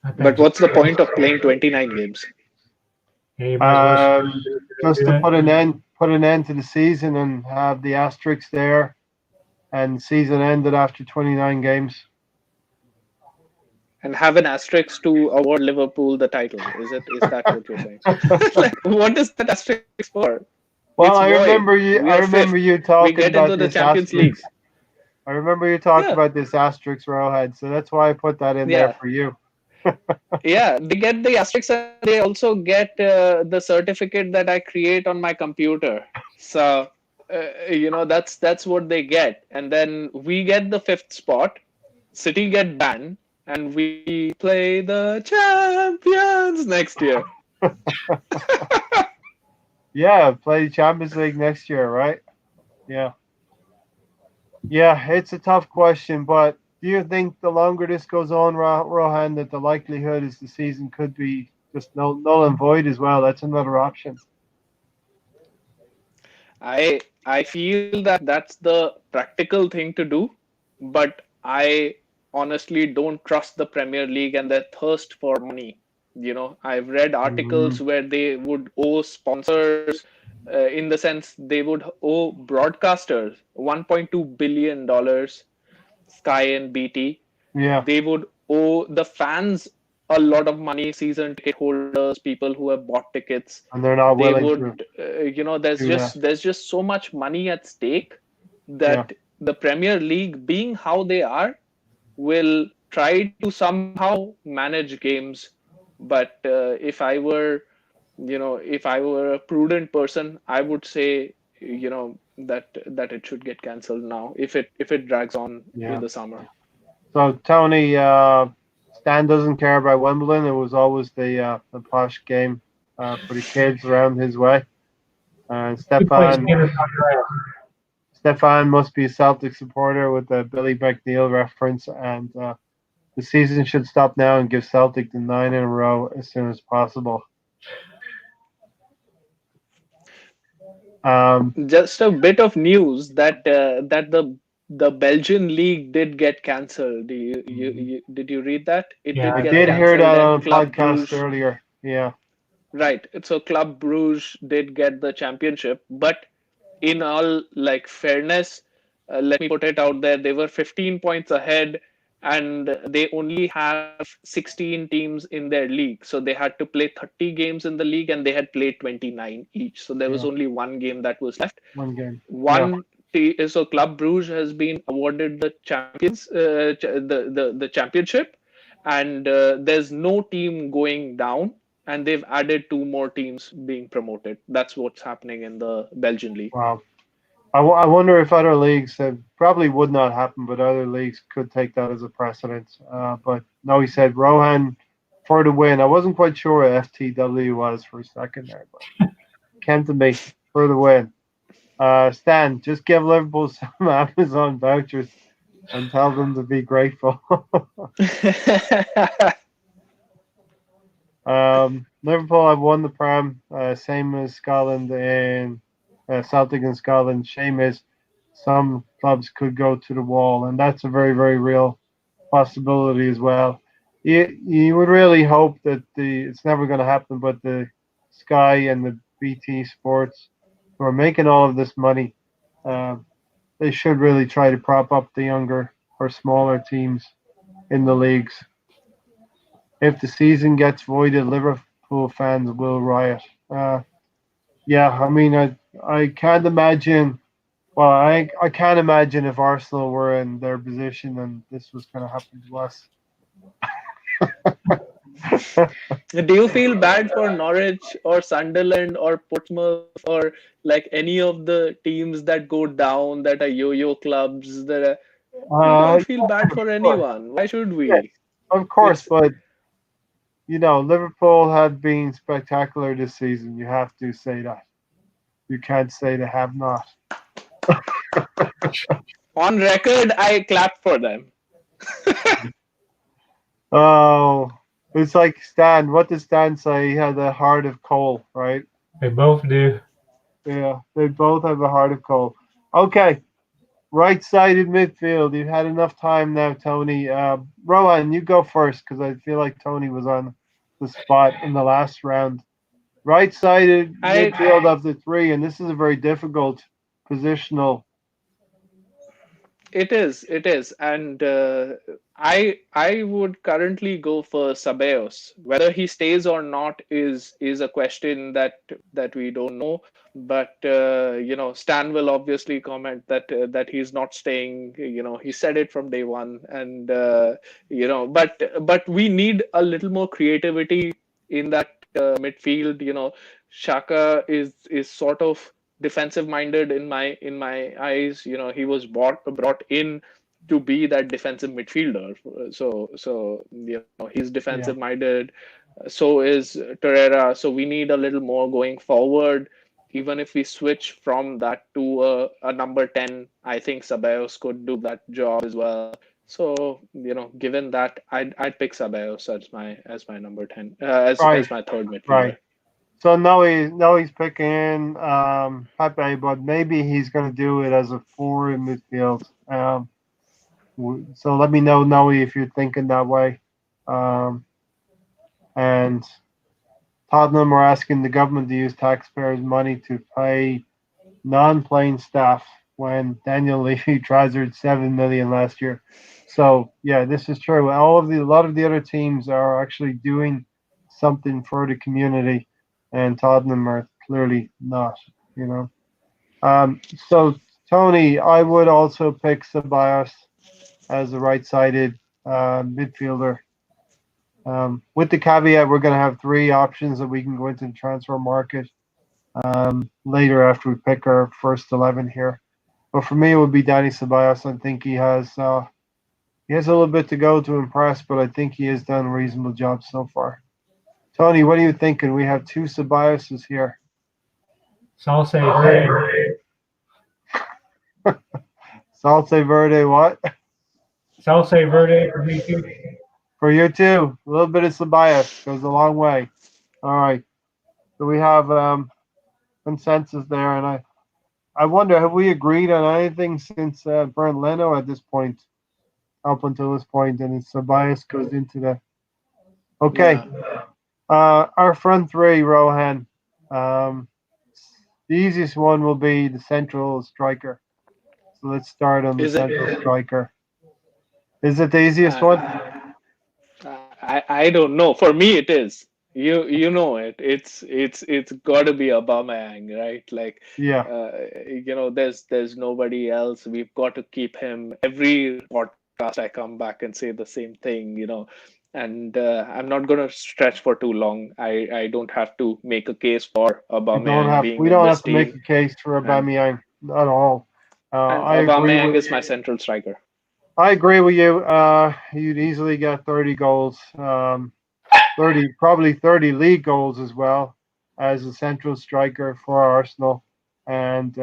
I But think what's the point of playing 29 games? yeah, you might as well Just do to that. put an end to the season and have the asterisks there, and season ended after 29 games. And have an asterisk to award Liverpool the title. Is that what you're saying? Like, what is that asterisk for? Well, It's I void. remember you. We I are remember fifth. you We talking get about into the this Champions League. asterisk. I remember you talked Yeah, about this asterisk Rowhead, so that's why I put that in there yeah, for you. yeah. They get the asterisk and they also get the certificate that I create on my computer. So that's what they get, and then we get the fifth spot. City get banned, and we play the champions next year. Yeah, play Champions League next year, right? Yeah, yeah. It's a tough question, but do you think the longer this goes on, Rohan, that the likelihood is the season could be just null and void as well? That's another option. I feel that that's the practical thing to do, but I honestly don't trust the Premier League and their thirst for money. I've read Hmm. articles where they would owe sponsors, in the sense they would owe broadcasters $1.2 billion, Sky and BT. Yeah, They would owe the fans a lot of money, season ticket holders, people who have bought tickets. and they're not They willing to would, there's do that. just so much money at stake Yeah, that the Premier League, being how they are, will try to somehow manage games. But if I were, if I were a prudent person, I would say, that it should get cancelled now if it drags on Yeah. in the summer. So Tony, Stan doesn't care about Wimbledon. It was always the posh game for the kids around his way. And He plays near Montreal. Stefan must be a Celtic supporter with the Billy McNeil reference, and the season should stop now and give Celtic the nine in a row as soon as possible. Um, Just a bit of news that the Belgian league did get cancelled. Did you read that? It Yeah, did I I get did read hear cancelled, that and on a Club podcast Bruges, earlier. Yeah, right? So Club Bruges did get the championship, but in all like fairness, let me put it out there, they were 15 points ahead, and they only have 16 teams in their league. So they had to play 30 games in the league, and they had played 29 each. So there was yeah, only one game that was left. one game. Yeah, One so Club Bruges has been awarded the champions, the championship, and there's no team going down, and they've added two more teams being promoted. That's what's happening in the Belgian league. wow. I wonder if other leagues probably would not happen, but other leagues could take that as a precedent. But no, he said Rohan for the win. I wasn't quite sure what FTW was for a second there, but came to me for the win. Stan, just give Liverpool some Amazon vouchers and tell them to be grateful. Liverpool have won the Prem, same as Scotland and Celtic in Scotland. Shame is some clubs could go to the wall, and that's a very, very real possibility as well. You would really hope that it's never going to happen, but the Sky and the BT Sports who are making all of this money, uh, they should really try to prop up the younger or smaller teams in the leagues. If the season gets voided, Liverpool fans will riot. Yeah, I mean, I can't imagine. Well, I can't imagine if Arsenal were in their position and this was going to happen to us. Do you feel bad for Norwich or Sunderland or Portsmouth or like any of the teams that go down that are yo-yo clubs that are, we don't feel bad Of for course, anyone. Why should yes, we? of course, It's but Liverpool have been spectacular this season. You have to say that. You can't say they have not. on record, I clap for them. Oh, it's like Stan. What does Stan say? He had a heart of coal, right? they both do. Yeah, they both have a heart of coal. Okay, right-sided midfield. You've had enough time now, Tony. Rohan, you go first because I feel like Tony was on the spot in the last round. Right-sided I midfield of the three, and this is a very difficult positional. It is, and I would currently go for Sabeos. Whether he stays or not is a question that we don't know. But Stan will obviously comment that he's not staying. He said it from day one, and but we need a little more creativity in that midfield. Shaka is sort of defensive minded in my eyes. He was brought in to be that defensive midfielder. So he's Yeah. defensive minded. So is Torreira. So we need a little more going forward. Even if we switch from that to a number 10, I think Ceballos could do that job as well. So given that, I'd pick Ceballos as my number 10, Right, as my third right. midfielder. So now he's picking Pepe, but maybe he's going to do it as a four in midfield. So let me know, Noe, if you're thinking that way. Um, and Tottenham are asking the government to use taxpayers' money to pay non-playing staff when Daniel Levy transferred 7 million last year. So yeah, this is true. A lot of the other teams are actually doing something for the community, and Tottenham are clearly not. You know. So Tony, I would also pick Ceballos as a right-sided midfielder. With the caveat, we're going to have three options that we can go into the transfer market later after we pick our first 11 here. But for me, it would be Danny Ceballos. I think he has a little bit to go to impress, but I think he has done a reasonable job so far. Tony, what are you thinking? We have two Ceballos here. So I'll say three. Salsa Verde, what? So I'll say Verde for me too. For you too. A little bit of Ceballos goes a long way. All right. So we have consensus there, and I wonder, have we agreed on anything since Bernd Leno at this point, up until this point, and Ceballos goes into the. Okay. Yeah. Our front three, Rohan. Um, the easiest one will be the central striker. So let's start on the Is it? central striker. Is it the easiest one? Uh, I don't know. For me, it is. You know it. It's got to be Aubameyang, right? Like, Yeah, uh, there's nobody else. We've got to keep him. Every podcast I come back and say the same thing, And I'm not gonna stretch for too long. I don't have to make a case for Aubameyang being we in don't have this to make team, a case for and Aubameyang at all. and Aubameyang is my central striker. I agree with you. You'd easily get 30 goals, 30 probably 30 league goals as well as a central striker for Arsenal, and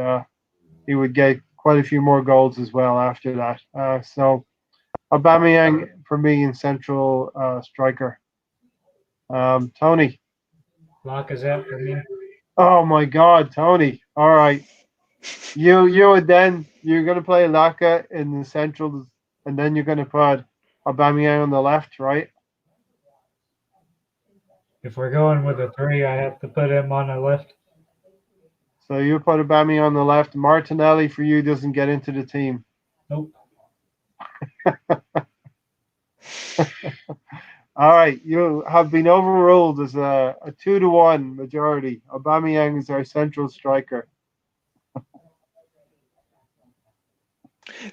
he would get quite a few more goals as well after that. So Aubameyang for me in central striker. Tony. Lacazette for me. Oh my God, Tony. All right. You and then you're gonna play Laka in the central, and then you're gonna put Aubameyang on the left, right? If we're going with a three, I have to put him on the left. So you put Aubameyang on the left. Martinelli for you doesn't get into the team. Nope. All right, you have been overruled as a 2-1 majority. Aubameyang is our central striker.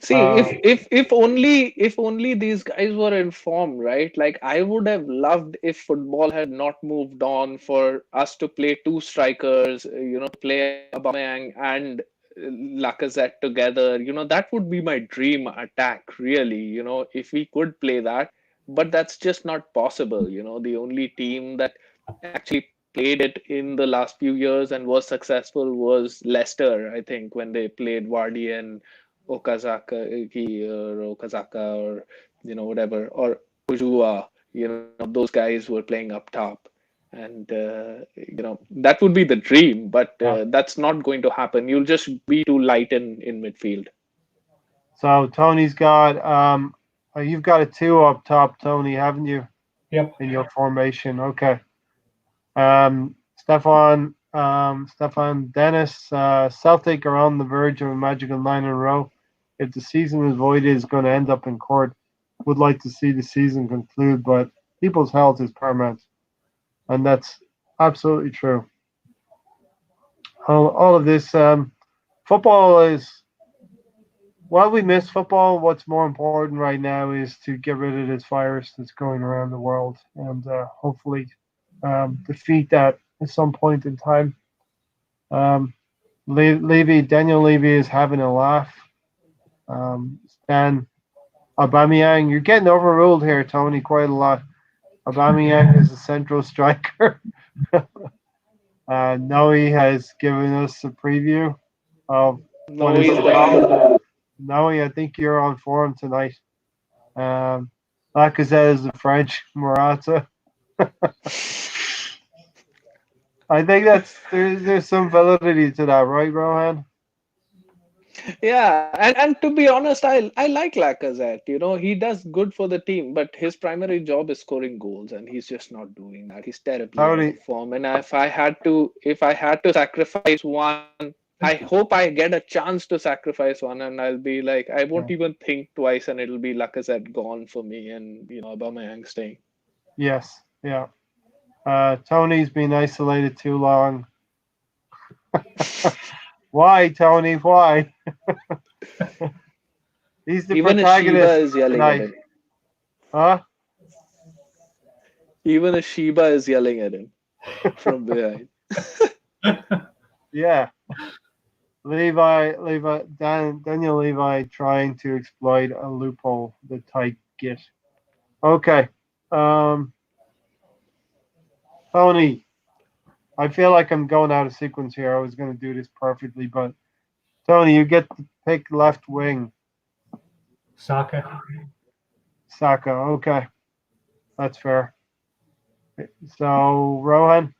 See, Uh, if only these guys were informed, right? Like I would have loved if football had not moved on for us to play two strikers, play Aubameyang and Lacazette together. That would be my dream attack, really, if we could play that. But that's just not possible. The only team that actually played it in the last few years and was successful was Leicester, I think, when they played Vardy and Okazaka or whatever or Ujua, those guys were playing up top, and that would be the dream, but yeah. that's not going to happen. You'll just be too light in midfield. So Tony's got you've got a two up top, Tony, haven't you, Yep. in your formation? Okay. Stefan Dennis, Celtic are on the verge of a magical 9 in a row. If the season is voided, it's going to end up in court. Would like to see the season conclude, but people's health is paramount, and that's absolutely true. All of this, football is. While we miss football, what's more important right now is to get rid of this virus that's going around the world, and hopefully defeat that at some point in time. Daniel Levy is having a laugh. Stan Aubameyang, you're getting overruled here, Tony, quite a lot. Aubameyang is a central striker. Noe has given us a preview of what No, is he's to there. come. Noe, I think you're on form tonight. Um, Lacazette is the French Morata. I think there's some validity to that, right, Rohan? Yeah, and to be honest, I like Lacazette. He does good for the team, but his primary job is scoring goals, and he's just not doing that. He's terribly out Tony, of form. And if I had to sacrifice one, I hope I get a chance to sacrifice one, and I'll be like, I yeah. won't even think twice, and it'll be Lacazette gone for me, and Aubameyang staying. Yes, yeah. Tony's been isolated too long. Why, Tony? Why? He's the Even Shiva protagonist is yelling at tonight. him. Huh? Even a Sheba is yelling at him from behind. Yeah. Daniel Levi trying to exploit a loophole the tight get. Okay. Um, Tony, I feel like I'm going out of sequence here. I was going to do this perfectly, but Tony, you get to pick left wing. Saka. Saka. Okay. That's fair. So, Rohan?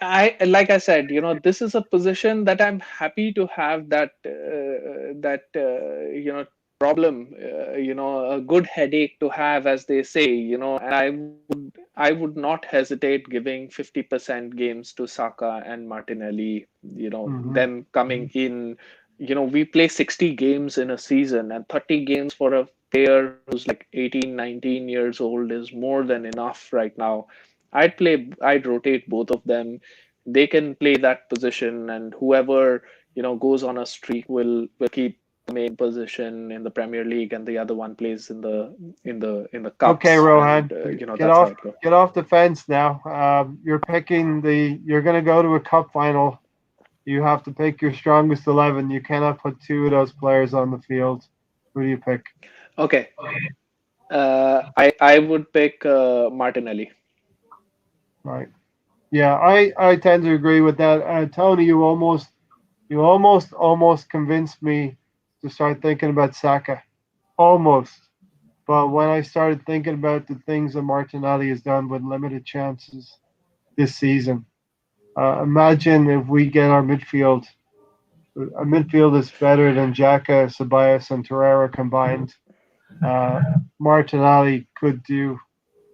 I like I said, this is a position that I'm happy to have that problem, a good headache to have, as they say, and I would not hesitate giving 50% games to Saka and Martinelli, Hmm. them coming in. We play 60 games in a season, and 30 games for a player who's like 18, 19 years old is more than enough right now. I'd rotate both of them. They can play that position, and whoever goes on a streak will keep the main position in the Premier League, and the other one plays in the Okay, cups, and Rohan, get that's how off it goes. get off the fence now. You're picking you're going to go to a cup final. You have to pick your strongest 11. You cannot put two of those players on the field. Who do you pick? Okay, I would pick Martinelli. Right. Yeah, I tend to agree with that. Tony, you almost convinced me to start thinking about Saka. Almost. But when I started thinking about the things that Martinelli has done with limited chances this season, imagine if we get our midfield is better than Xhaka, Ceballos, and Torreira combined. Uh, Martinelli could do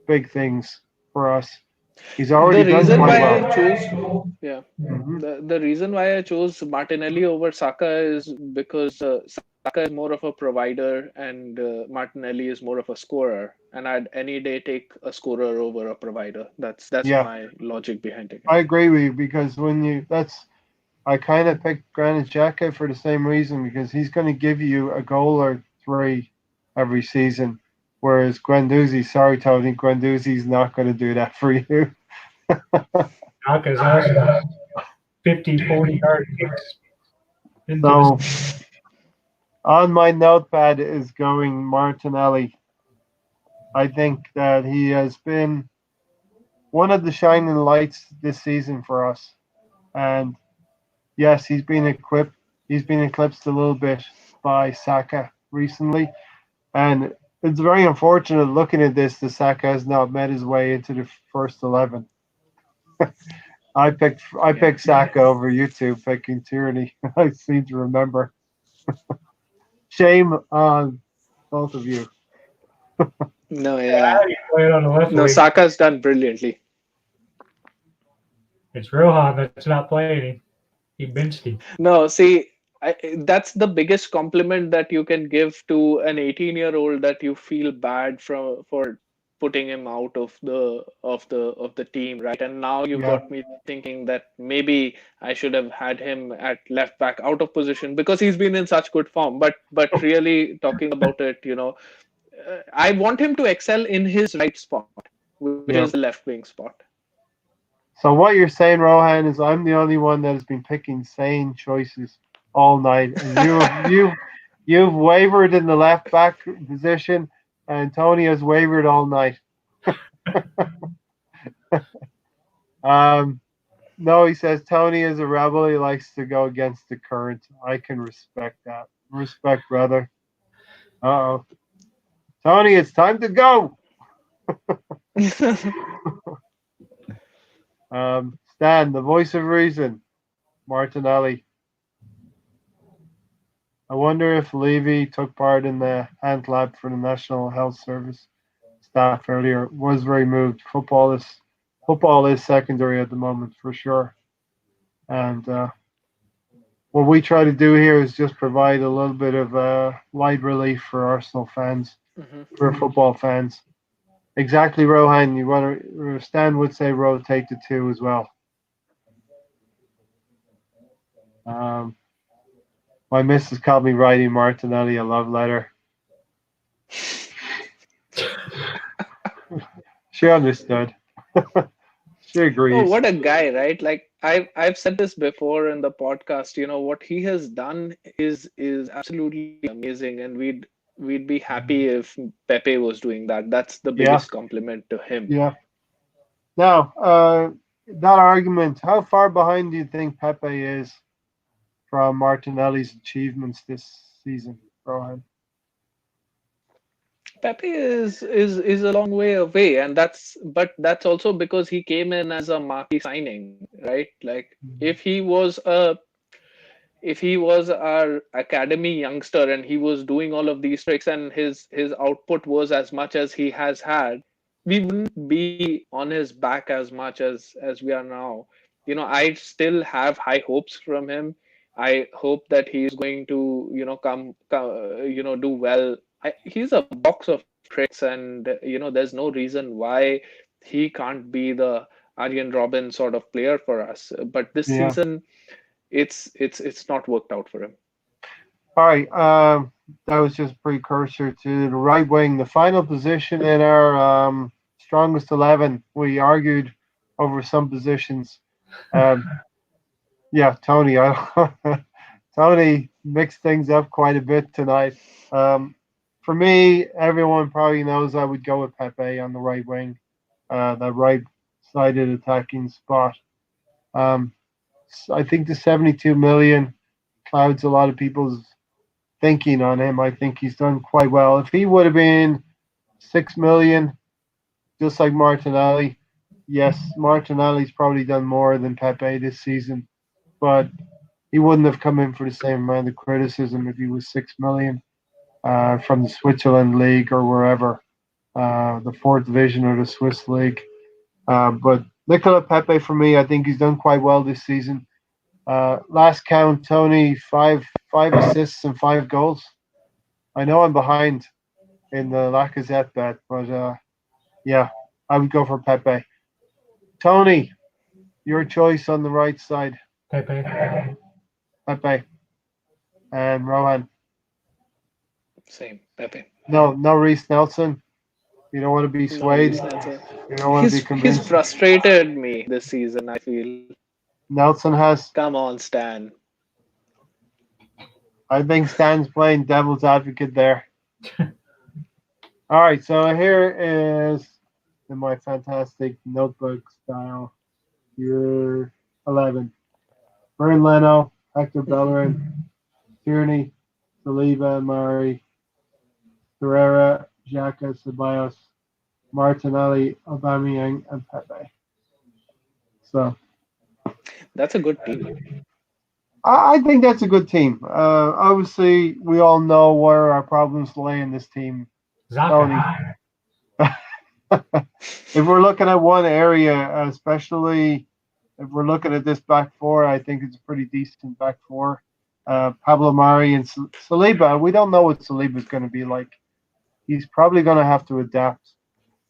big things for us. He's already The done reason quite why I well. chose, yeah, Hmm. the reason why I chose Martinelli over Saka is because Saka is more of a provider and Martinelli is more of a scorer, and I'd any day take a scorer over a provider. That's Yeah, my logic behind it. I agree with you because I kind of picked Granit Xhaka for the same reason because he's going to give you a goal or three every season, whereas Guendouzi, sorry Tony, Guendouzi's not going to do that for you. Saka's also 50, 40 yard kicks into the. So on my notepad is going Martinelli. I think that he has been one of the shining lights this season for us, and yes, He's been eclipsed a little bit by Saka recently, and it's very unfortunate looking at this that Saka has not made his way into the first 11. I Yeah. picked Saka over you two picking Tierney. I seem to remember. Shame on both of you. No, Yeah, how yeah. do you play it on the left No, wing? Saka's done brilliantly. It's Rohan that's not playing him. He benched him. No, see, that's the biggest compliment that you can give to an 18-year-old, that you feel bad for putting him out of the team, right? And now you Yeah. got me thinking that maybe I should have had him at left back out of position because he's been in such good form. But really talking about it, I want him to excel in his right spot, which Yeah. is the left wing spot. So what you're saying, Rohan, is I'm the only one that has been picking sane choices all night, and you've wavered in the left back position, and Tony has wavered all night. Um, no, he says Tony is a rebel. He likes to go against the current. I can respect that. Respect, brother. Uh oh, Tony, it's time to go. Stan, the voice of reason, Martinelli. I wonder if Levy took part in the hand lab for the National Health Service staff earlier. Was very moved. Football is secondary at the moment for sure. And what we try to do here is just provide a little bit of light relief for Arsenal fans, Mhm. for football fans. Exactly, Rohan. You want to Stan would say rotate the two as well. Um, My missus called me writing Martinelli a love letter. She understood. She Oh, agrees. what a guy, right? Like I've said this before in the podcast, what he has done is absolutely amazing, and we'd be happy if Pepe was doing that. That's the Yeah, biggest compliment to him. yeah. Now, that argument, how far behind do you think Pepe is from Martinelli's achievements this season, Rohan? Pepe is a long way away, and that's also because he came in as a marquee signing, right? Like if he was our academy youngster and he was doing all of these tricks and his output was as much as he has had, we wouldn't be on his back as much as we are now. I still have high hopes from him. I hope that he is going to come do well. He's a box of tricks, and there's no reason why he can't be the Arjen Robben sort of player for us. But this Yeah. season it's not worked out for him. All right. That was just precursor to the right wing, the final position in our strongest 11. We argued over some positions. Um, yeah, Tony. Tony mixed things up quite a bit tonight. Um, for me, everyone probably knows I would go with Pepe on the right wing, that right-sided attacking spot. Um, I think the 72 million clouds a lot of people's thinking on him. I think he's done quite well. If he would have been 6 million, just like Martinelli, yes, Martinelli's probably done more than Pepe this season, but he wouldn't have come in for the same amount of criticism if he was 6 million from the Switzerland league or wherever, the fourth division or the Swiss league. But Nicola Pepe for me, I think he's done quite well this season. Last count, Tony, five assists and 5 goals. I know I'm behind in the Lacazette bet, but yeah, I would go for Pepe. Tony, your choice on the right side, Pepe. Pepe and Rohan. Same, Pepe. No, no Reese Nelson. You don't want to be No, swayed. Reece Nelson. You don't want to be He's convinced. frustrated me this season, I feel. Nelson has. Come on, Stan. I think Stan's playing devil's advocate there. All right, so here is in my fantastic notebook style. Your 11. Vern Leno, Hector Bellerin, Tierney, Saliba, Murray, Herrera, Xhaka, Ceballos, Martinelli, Aubameyang, and Pepe. So That's a good team. I think that's a good team. Obviously, we all know where our problems lay in this team. Zaka. Tony, if we're looking at one area, especially if we're looking at this back four, I think it's a pretty decent back four. Pablo Mari and Saliba, we don't know what Saliba is going to be like. He's probably going to have to adapt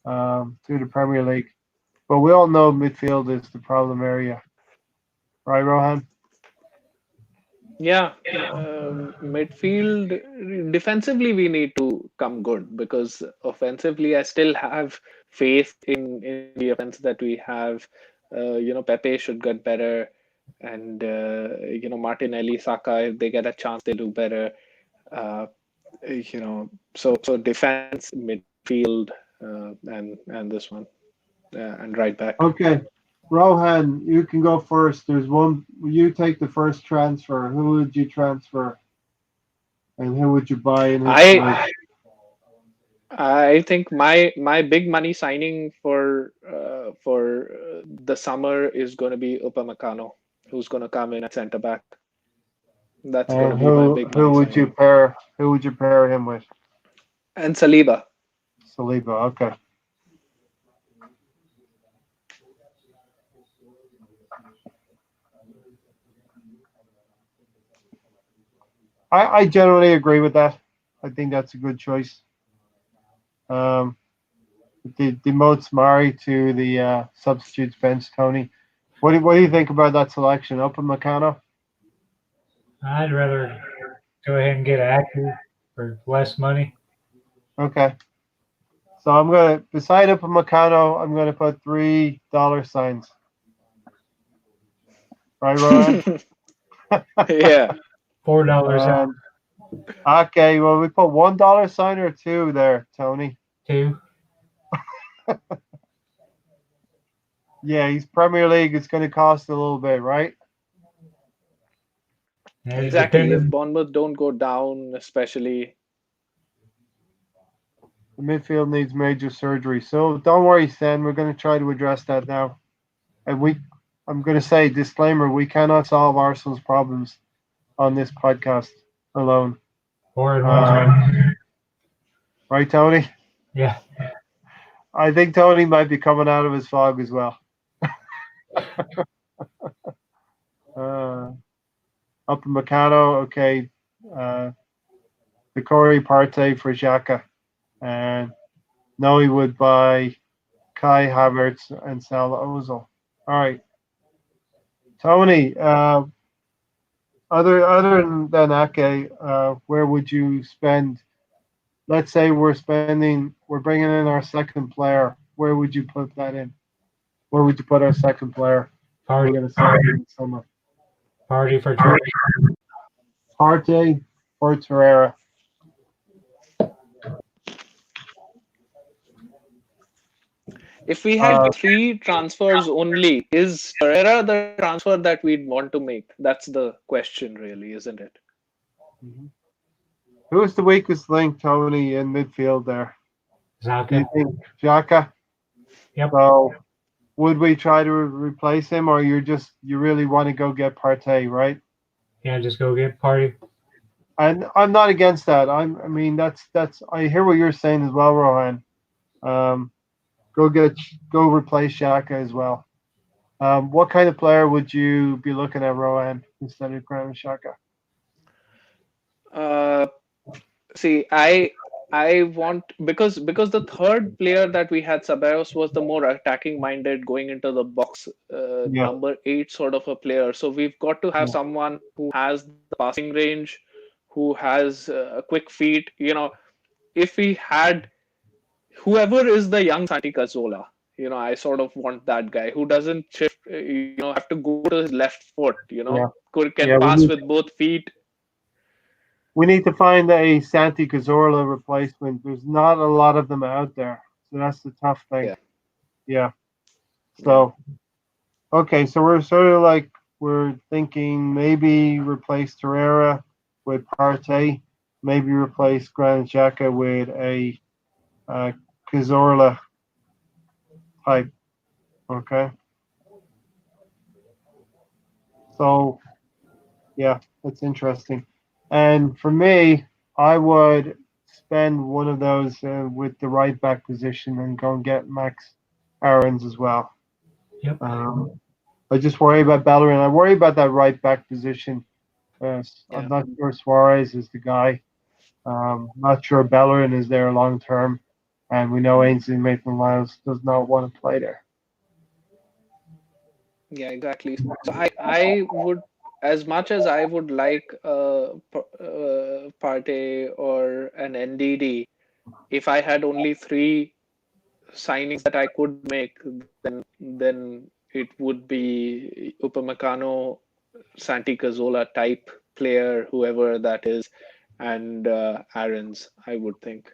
to the Premier League. But we all know midfield is the problem area. Right, Rohan? Yeah, midfield defensively we need to come good because offensively I still have faith in the offense that we have. Pepe should get better, and Martinelli, Saka, if they get a chance, they do better. Uh, so defense, midfield, and this one, and right back. Okay. Rohan, you can go first. There's one. You take the first transfer. Who would you transfer, and who would you buy in his place? I I think my big money signing for the summer is going to be Upamecano, who's going to come in at center back. That's going to And be my who big who money would you signing. pair? Who would you pair him with? And Saliba. Saliba. Okay. I generally agree with that. I think that's a good choice. Um, demotes Mari to the substitutes bench. Tony, what do you think about that selection? Open Meccano? I'd rather go ahead and get active for less money. Okay. So I'm gonna beside Upamecano, I'm gonna put $3 signs. Right, Rowan? Yeah. $4 out And okay, well we put $1 sign or two there, Tony. too. Yeah, he's Premier League. It's going to cost a little bit, right? And Exactly. If depending, Bournemouth don't go down, especially, The midfield needs major surgery. So don't worry, Stan. We're going to try to address that now. And I'm going to say disclaimer: we cannot solve Arsenal's problems on this podcast alone. four and one's Um, right, Tony? yeah. I think Tony might be coming out of his fog as well. Uh, Up in Meccano, okay. Uh, Corey Partey for Xhaka. And no, he would buy Kai Havertz and Sal Ozil. All right, Tony. Other than Ake, where would you spend? Let's say we're bringing in our second player. Where would you put that in? Where would you put our second player? We're Party, going to sign in the summer. party for Trey. Partey or Torreira? if we had Uh, three transfers only, is Torreira the transfer that we'd want to make? That's the question, really, isn't it? who's the weakest link, Tony, in midfield there? Do you Zaka. think Xhaka? Yep. So would we try to replace him, or you really want to go get Partey, right? Yeah, just go get party. And I'm not against that. I mean, that's. I hear what you're saying as well, Rohan. Um, go replace Shaka as well. What kind of player would you be looking at, Rohan, instead of Granit Shaka? Uh, See, I want because the third player that we had, Ceballos, was the more attacking minded, going into the box, Yeah, number eight sort of a player. So we've got to have yeah, someone who has the passing range, who has quick feet. If we had whoever is the young Santi Cazorla, I sort of want that guy who doesn't shift, have to go to his left foot. yeah, Can yeah. pass with both feet. We need to find a Santi Cazorla replacement. There's not a lot of them out there, so that's the tough thing. Yeah, Yeah. yeah. So okay, so we're sort of like we're thinking maybe replace Torreira with Partey, maybe replace Granit Xhaka with a uh, Cazorla type. Okay, so yeah, that's interesting. And for me, I would spend one of those with the right back position and go and get Max Aarons as well. Yep. I just worry about Bellerin. I worry about that right back position. I'm Yeah. not sure Suarez is the guy. Not sure Bellerin is there long term, and we know Ainsley Maitland-Niles does not want to play there. Yeah, exactly. So I would, as much as I would like Partey or an NDD, if I had only three signings that I could make, then it would be Upamecano, Santi Cazorla type player, whoever that is, and Aaron's, I would think.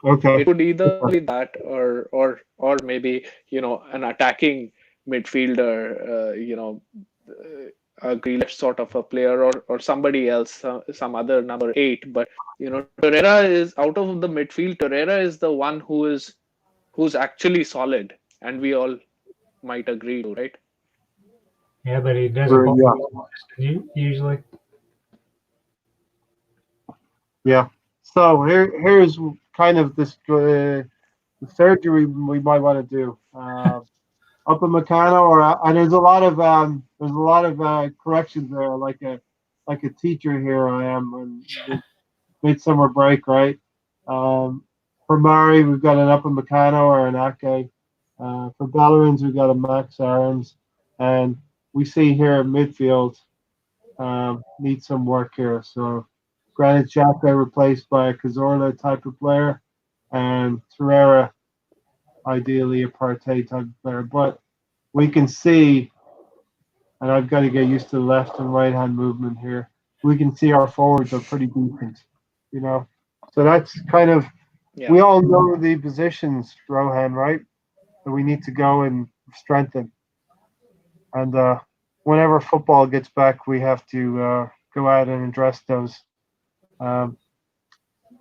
Okay. It would either be that or maybe an attacking midfielder, a Grealish sort of a player, or somebody else, some other number eight. But Torreira is out of the midfield. Torreira is the one who's actually solid, and we all might agree to, right? Yeah, but he doesn't hold Yeah. usually. Yeah. So here's kind of this the surgery we might want to do. Up in Meccano, and there's a lot of corrections there, like a teacher here I am on the midsummer break, right? For Mari, we've got an Up in Meccano or an Ake. For Bellerins, we've got a Max Arons, and we see here at midfield needs some work here. So Granit Xhaka replaced by a Cazorla type of player, and Torreira ideally a Partey type of player. But we can see, and I've got to get used to the left and right hand movement here. We can see our forwards are pretty decent, you know. So that's kind of we Yeah. all know the positions, Rohan, right? That we need to go and strengthen. And whenever football gets back, we have to go out and address those. Um,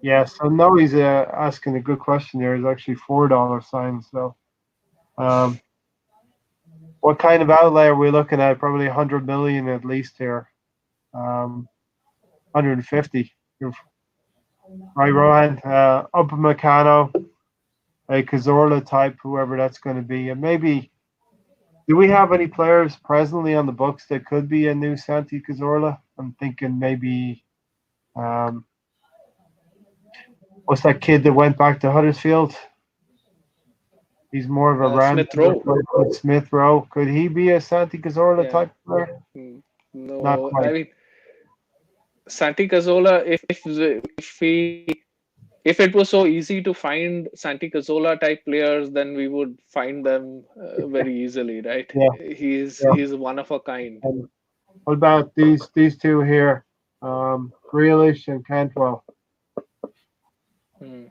yeah, so no, he's asking a good question there. It's actually $4 sign. So, um, what kind of outlay are we looking at? Probably 100 million at least here. 150. Right, Rohan. Upper Meccano, a Cazorla type, whoever that's going to be, and maybe. Do we have any players presently on the books that could be a new Santi Cazorla? I'm thinking maybe um, what's that kid that went back to Huddersfield? He's more of a random Smith Rowe. Smith Rowe. Could he be a Santi Cazorla Yeah. type player? Mm, Not No, quite. I mean Santi Cazorla. If it was so easy to find Santi Cazorla type players, then we would find them very easily, right? Yeah, yeah. He's one of a kind. And what about these two here? Grealish and Cantwell. Hmm.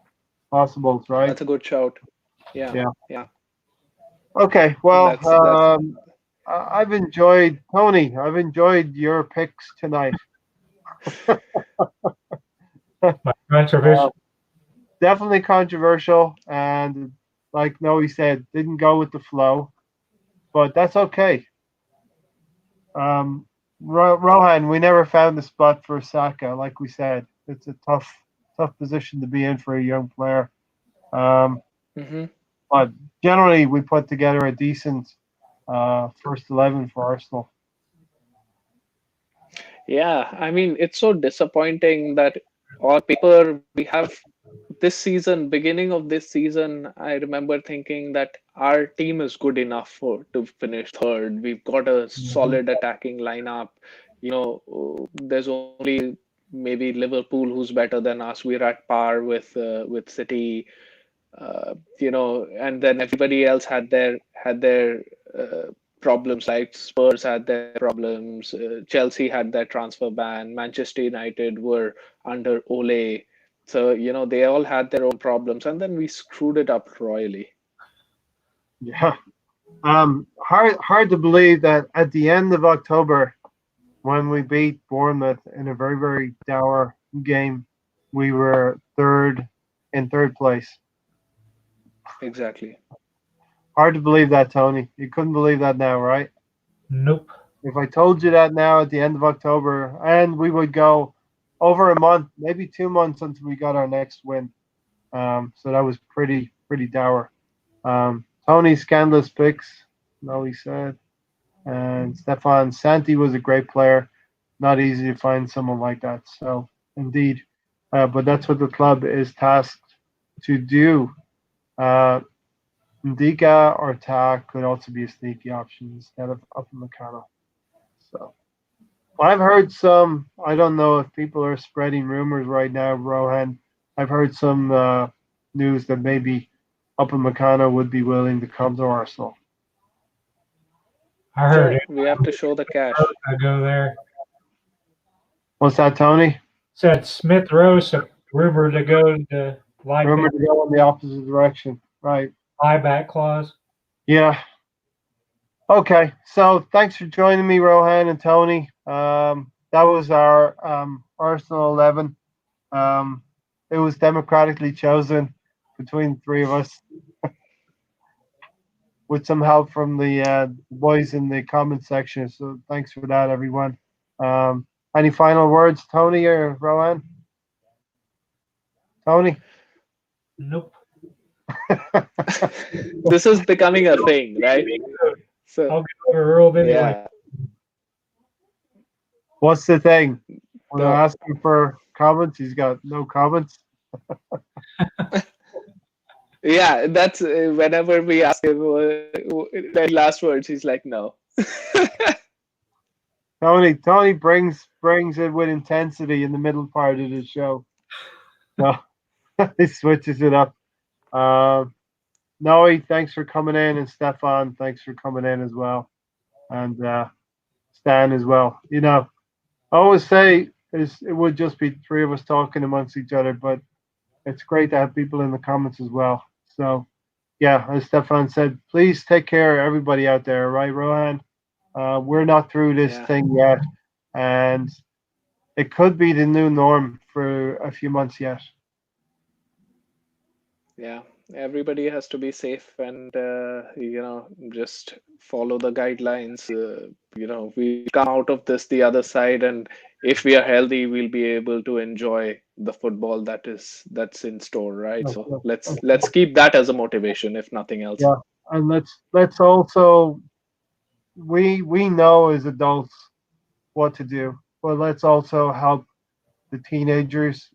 Possibles, right? That's a good shout. Yeah, Yeah. yeah. Okay. Well, That's I've enjoyed Tony. I've enjoyed your picks tonight. My controversial. Definitely controversial, and like Noe said, didn't go with the flow, but that's okay. Um, Rohan, we never found the spot for Saka. Like we said, it's a tough position to be in for a young player. Um, hmm but generally, we put together a decent first 11 for Arsenal. Yeah. I mean, it's so disappointing that on paper we have this season, beginning of this season, I remember thinking that our team is good enough for to finish third. We've got a Mhm. solid attacking lineup. There's only maybe Liverpool who's better than us. We're at par with City. And then everybody else had their uh, problems. Like Spurs had their problems, Chelsea had their transfer ban, Manchester United were under Ole, so they all had their own problems, and then we screwed it up royally. Yeah. Hard to believe that at the end of October, when we beat Bournemouth in a very dour game, we were third place. Exactly. Hard to believe that, Tony. You couldn't believe that now, right? Nope. If I told you that now at the end of October, and we would go over a month, maybe 2 months until we got our next win. So that was pretty dour. Tony scandalous picks, no, he said, and Stefan Santi was a great player. Not easy to find someone like that. So indeed, but that's what the club is tasked to do. Uh, Ndika or Ta could also be a sneaky option instead of Upamecano. So I've heard some. I don't know if people are spreading rumors right now, Rohan. I've heard some news that maybe Upamecano would be willing to come to Arsenal. I heard Sure, it. we have to show the cash. I go there. What's that, Tony? Said Smith Rose rumored to go to Leipzig Rumor to go in the opposite direction. Right. buyback clause. Yeah. Okay. So thanks for joining me, Rohan and Tony. That was our Arsenal 11. Um, it was democratically chosen between the three of us, with some help from the boys in the comment section. So thanks for that, everyone. Um, any final words, Tony or Rowan? Tony? Nope. This is becoming a thing, right? So I'll get overruled anyway. yeah, What's the thing? When I no, ask him for comments, he's got no comments. yeah. That's whenever we ask him any last words, he's like, no. Tony brings it with intensity in the middle part of the show. So he switches it up. Um, Noe, thanks for coming in, and Stefan, thanks for coming in as well, and Stan as well. I always say it would just be three of us talking amongst each other, but it's great to have people in the comments as well. So yeah, as Stefan said, please take care, everybody out there, right, Rohan? We're not through this Yeah, thing yet, and it could be the new norm for a few months yet. yeah. Everybody has to be safe and just follow the guidelines. We come out of this the other side, and if we are healthy, we'll be able to enjoy the football that's in store, right? Of So course, of let's course. keep that as a motivation, if nothing else. Yeah, and let's also we know as adults what to do, but let's also help the teenagers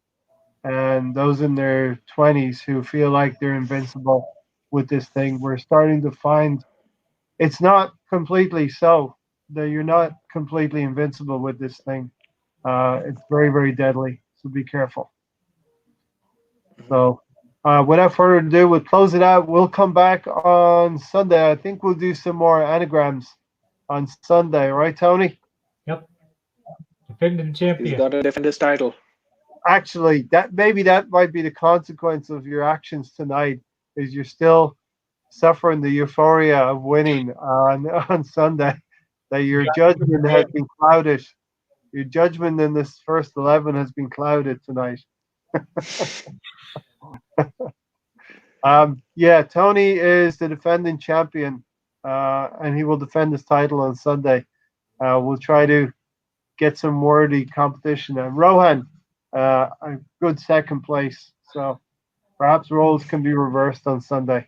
and those in their 20s who feel like they're invincible with this thing. We're starting to find it's not completely so that you're not completely invincible with this thing. It's very, very deadly, so be careful. Mhm. So, without further ado, we'll close it out. We'll come back on Sunday. I think we'll do some more anagrams on Sunday, right, Tony? Yep. Defending He's champion. got to defend his title. Actually, that might be the consequence of your actions tonight. Is you're still suffering the euphoria of winning on on Sunday. That your judgment has been clouded. Your judgment in this first 11 has been clouded tonight. Yeah, Tony is the defending champion, and he will defend his title on Sunday. We'll try to get some worthy competition. And Rohan, a good second place. So perhaps roles can be reversed on Sunday.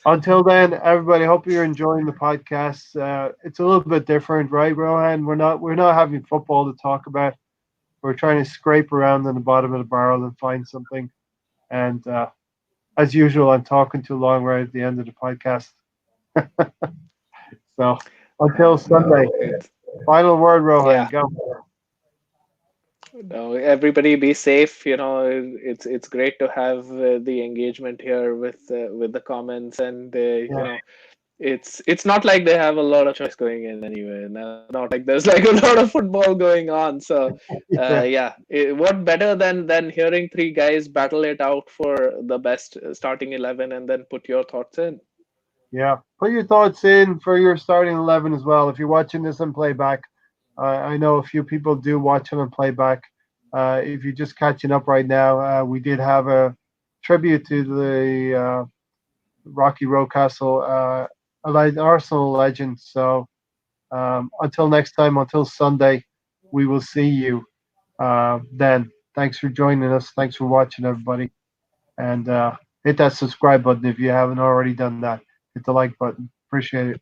Until then, everybody, hope you're enjoying the podcast. It's a little bit different, right, Rohan? We're not having football to talk about. We're trying to scrape around in the bottom of the barrel and find something. And as usual, I'm talking too long right at the end of the podcast. So until Sunday, No, it's final word, Rohan. yeah. Go. No, everybody be safe. It's great to have the engagement here with the comments, and Yeah, it's not like they have a lot of choice going in anyway. Not like there's like a lot of football going on. So, yeah, yeah, what better than hearing three guys battle it out for the best starting 11 and then put your thoughts in. yeah. Put your thoughts in for your starting 11 as well. If you're watching this on playback, I know a few people do watch it on playback. If you're just catching up right now, we did have a tribute to the Rocky Rocastle, Arsenal legend. So until next time, until Sunday, we will see you then. Thanks for joining us. Thanks for watching, everybody. And hit that subscribe button if you haven't already done that. Hit the like button. Appreciate it.